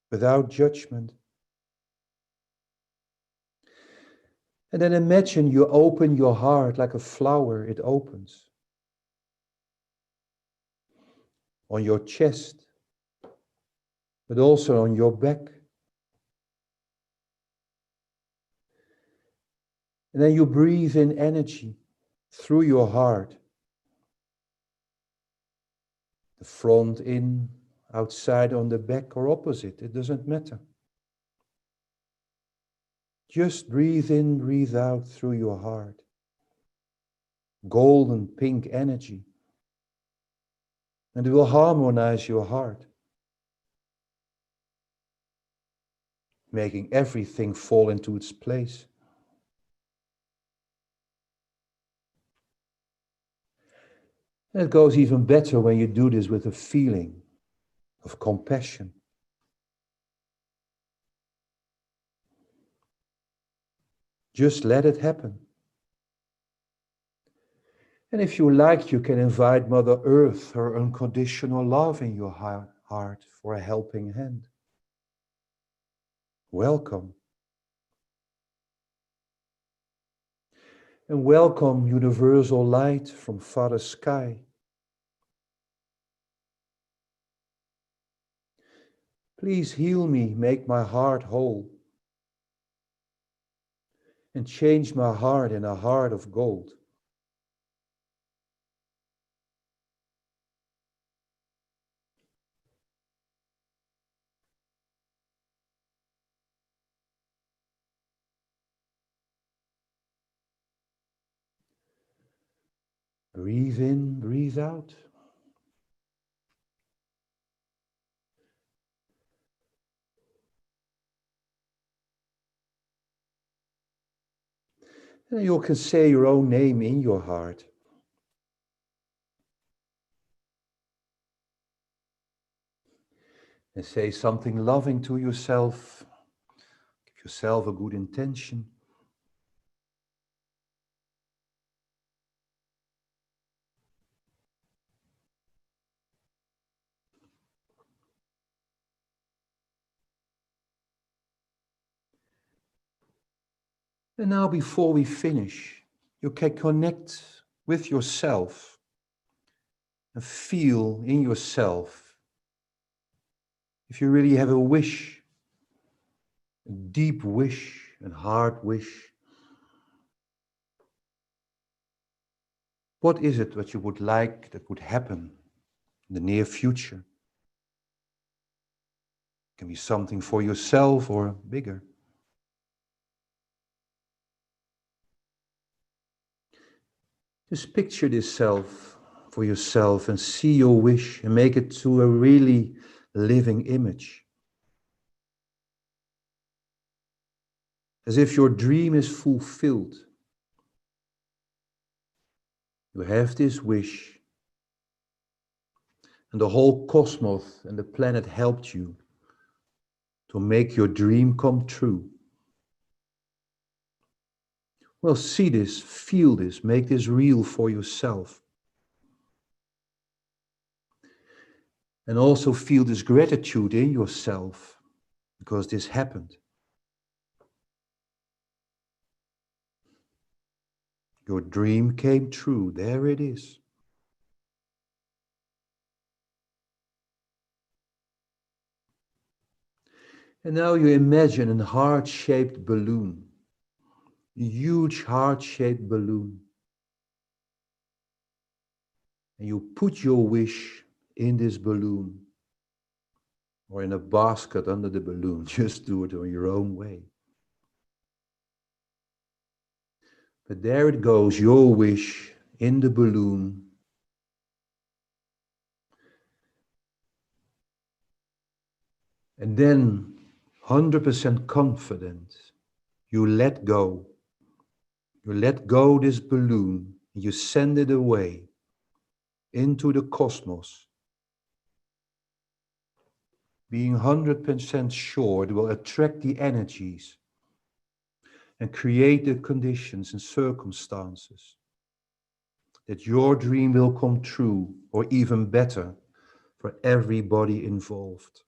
without judgment. And then imagine you open your heart like a flower, it opens. On your chest, but also on your back. And then you breathe in energy through your heart. The front in, outside on the back or opposite, it doesn't matter. Just breathe in, breathe out through your heart. Golden pink energy. And it will harmonize your heart, making everything fall into its place. And it goes even better when you do this with a feeling of compassion. Just let it happen. And if you like, you can invite Mother Earth, her unconditional love in your heart for a helping hand. Welcome. And welcome universal light from Father Sky. Please heal me, make my heart whole. And change my heart in a heart of gold. Breathe in, breathe out. And you can say your own name in your heart. And say something loving to yourself. Give yourself a good intention. And now before we finish, you can connect with yourself and feel in yourself if you really have a wish, a deep wish, a hard wish. What is it that you would like that would happen in the near future? It can be something for yourself or bigger. Just picture this self for yourself and see your wish and make it to a really living image. As if your dream is fulfilled. You have this wish, and the whole cosmos and the planet helped you to make your dream come true. Well, see this, feel this, make this real for yourself. And also feel this gratitude in yourself because this happened. Your dream came true, there it is. And now you imagine a heart-shaped balloon, a huge heart-shaped balloon. And you put your wish in this balloon or in a basket under the balloon. Just do it on your own way. But there it goes, your wish in the balloon, And then 100% confident, you let go. You let go this balloon, you send it away into the cosmos, being 100% sure it will attract the energies and create the conditions and circumstances that your dream will come true, or even better, for everybody involved.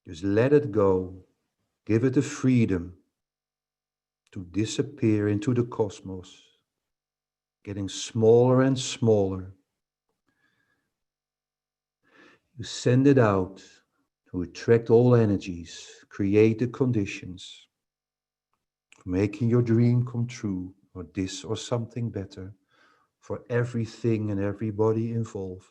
Just let it go, give it the freedom to disappear into the cosmos, getting smaller and smaller. You send it out to attract all energies, create the conditions for making your dream come true, or this or something better, for everything and everybody involved.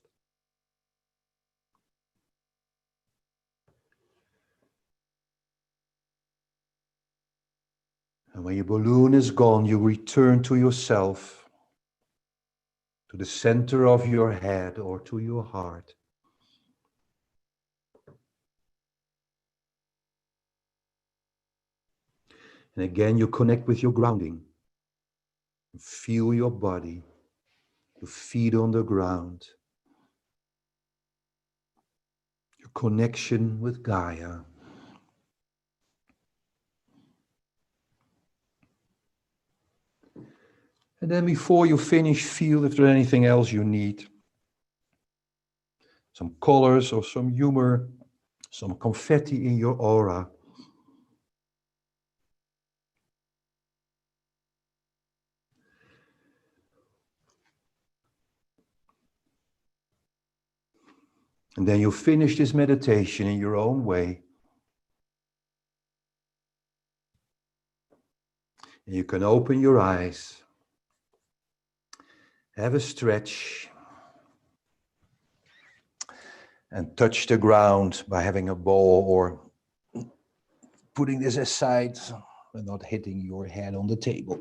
And when your balloon is gone, you return to yourself, to the center of your head or to your heart. And again, you connect with your grounding. You feel your body, your feet on the ground, your connection with Gaia. And then before you finish, feel if there's anything else you need. Some colors or some humor, some confetti in your aura. And then you finish this meditation in your own way. And you can open your eyes, have a stretch, and touch the ground by having a ball or putting this aside and not hitting your head on the table.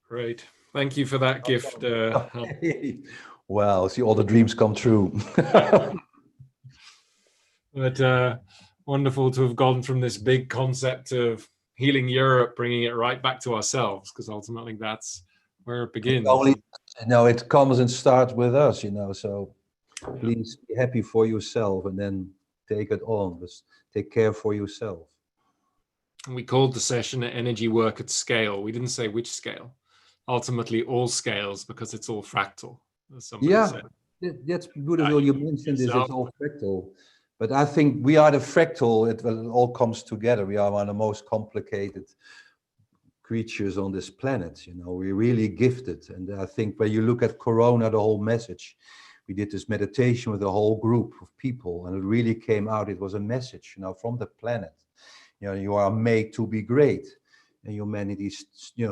Great. Thank you for that gift. Well, see, all the dreams come true. But wonderful to have gone from this big concept of healing Europe, bringing it right back to ourselves, because ultimately that's where it begins. It comes and starts with us, so please be happy for yourself and then take it on. Just take care for yourself. And we called the session Energy Work at Scale. We didn't say which scale. Ultimately, all scales, because it's all fractal, as somebody said. That's beautiful. You mentioned this, it's all fractal. But I think we are the fractal, it all comes together. We are one of the most complicated creatures on this planet. We're really gifted. And I think when you look at Corona, the whole message, we did this meditation with a whole group of people, and it really came out, it was a message, from the planet. You are made to be great. And humanity,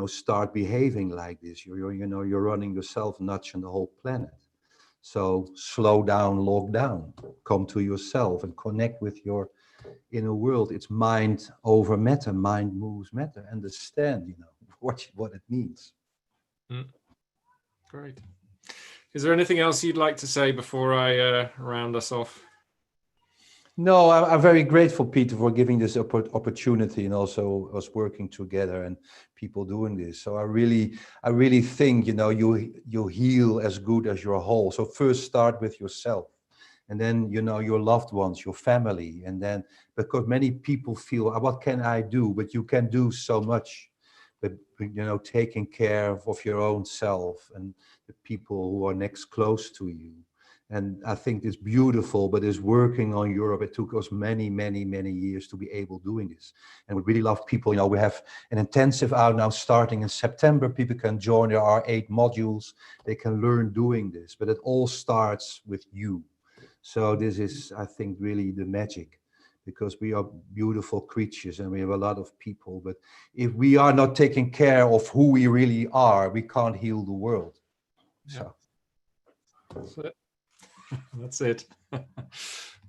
start behaving like this. You're running yourself nuts and the whole planet. So slow down, log down, come to yourself and connect with your inner world. It's mind over matter, mind moves matter. Understand, what it means. Great. Is there anything else you'd like to say before I round us off? No, I'm very grateful, Peter, for giving this opportunity, and also us working together and people doing this. So I really think, you heal as good as you're whole. So first start with yourself, and then, your loved ones, your family. And then, because many people feel, what can I do? But you can do so much. But, taking care of your own self and the people who are next close to you. And I think it's beautiful, but it's working on Europe. It took us many, many, many years to be able doing this. And we really love people. We have an intensive out now starting in September. People can join. There are 8 modules. They can learn doing this, but it all starts with you. So this is, I think, really the magic, because we are beautiful creatures and we have a lot of people. But if we are not taking care of who we really are, we can't heal the world. So. That's it.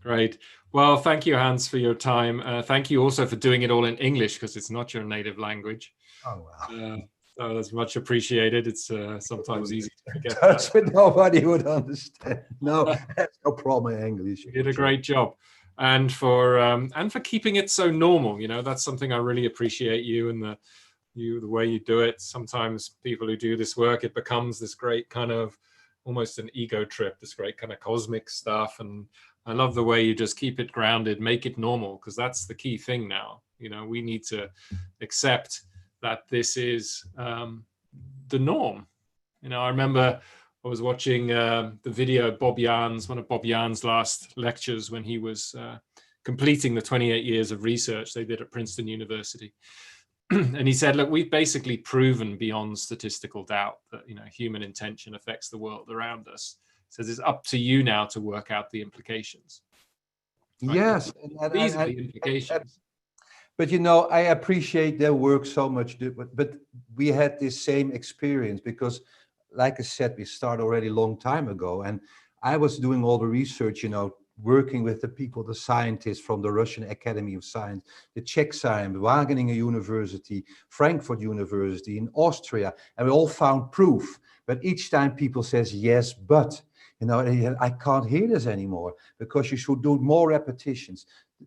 Great. Well, thank you, Hans, for your time. Thank you also for doing it all in English, because it's not your native language. Oh, wow. So that's much appreciated. It's sometimes easy to forget That's that. what nobody would understand. No, that's no problem in English. You did a great job. And for keeping it so normal. That's something I really appreciate you and the way you do it. Sometimes people who do this work, it becomes this great kind of almost an ego trip, this great kind of cosmic stuff. And I love the way you just keep it grounded, make it normal, because that's the key thing now. We need to accept that this is the norm. I remember I was watching the video Bob Jan's, one of Bob Jan's last lectures when he was completing the 28 years of research they did at Princeton University. And he said, look, we've basically proven beyond statistical doubt that, human intention affects the world around us. He says it's up to you now to work out the implications. Right? Yes. These are the implications. But I appreciate their work so much, but we had this same experience because, like I said, we started already a long time ago, and I was doing all the research, working with the people, the scientists from the Russian Academy of Science, the Czech Science, Wageningen University, Frankfurt University in Austria, and we all found proof. But each time people says, yes, but, I can't hear this anymore because you should do more repetitions.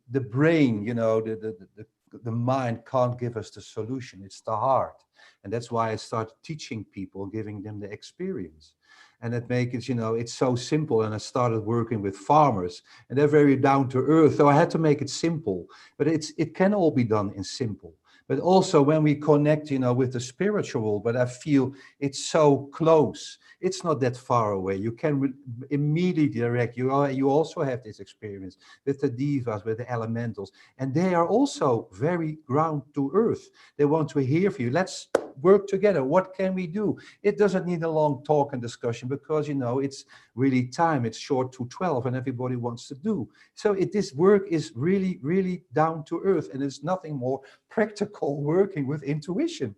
The brain, the mind can't give us the solution. It's the heart. And that's why I started teaching people, giving them the experience. And it makes it, it's so simple. And I started working with farmers, and they're very down to earth. So I had to make it simple, but it can all be done in simple. But also when we connect, with the spiritual, but I feel it's so close. It's not that far away. You can immediately direct. You also have this experience with the divas, with the elementals, and they are also very ground to earth. They want to hear from you. Let's work together. What can we do? It doesn't need a long talk and discussion because, it's really time. It's short to 12 and everybody wants to do. So this work is really, really down to earth, and it's nothing more practical working with intuition.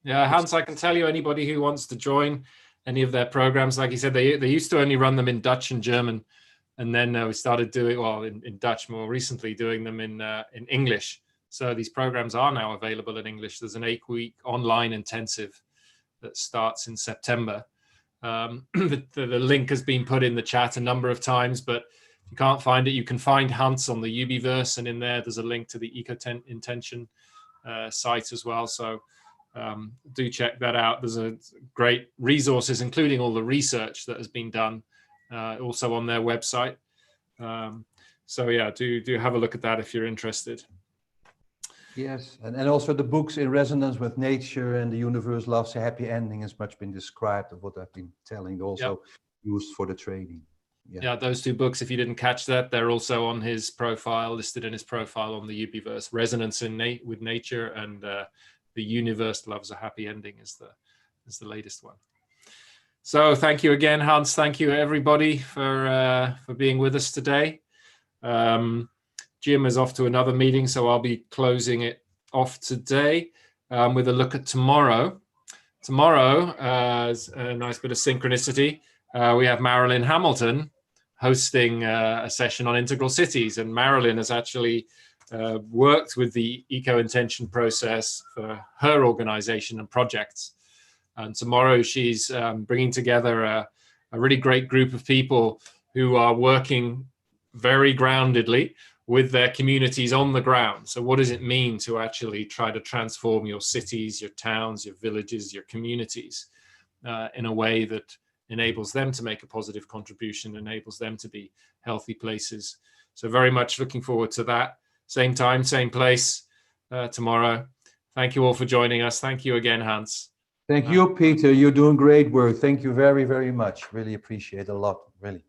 Yeah, Hans, I can tell you, anybody who wants to join any of their programs, like you said, they used to only run them in Dutch and German, and then we started doing, in Dutch more recently, doing them in English. So these programs are now available in English. There's an 8-week online intensive that starts in September. The link has been put in the chat a number of times, but if you can't find it, you can find Hans on the UbiVerse, and in there's a link to the ECOintention site as well. So do check that out. There's a great resources, including all the research that has been done, also on their website. So yeah, do have a look at that if you're interested. Yes, and also the books In Resonance with Nature and The Universe Loves a Happy Ending has much been described of what I've been telling, also used for the training. Yeah, those two books, if you didn't catch that, they're also on his profile, listed in his profile on the UbiVerse. Resonance with Nature and The Universe Loves a Happy Ending is the latest one. So thank you again, Hans. Thank you everybody for being with us today. Jim is off to another meeting, so I'll be closing it off today with a look at tomorrow. Tomorrow, is a nice bit of synchronicity. We have Marilyn Hamilton hosting a session on integral cities, and Marilyn has actually worked with the ECOintention process for her organization and projects. And tomorrow she's bringing together a really great group of people who are working very groundedly with their communities on the ground. So what does it mean to actually try to transform your cities, your towns, your villages, your communities in a way that enables them to make a positive contribution, enables them to be healthy places. So very much looking forward to that. Same time, same place tomorrow. Thank you all for joining us. Thank you again, Hans. Thank you, Peter. You're doing great work. Thank you very, very much. Really appreciate it a lot, really.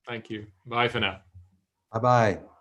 Thank you. Bye for now. Bye-bye.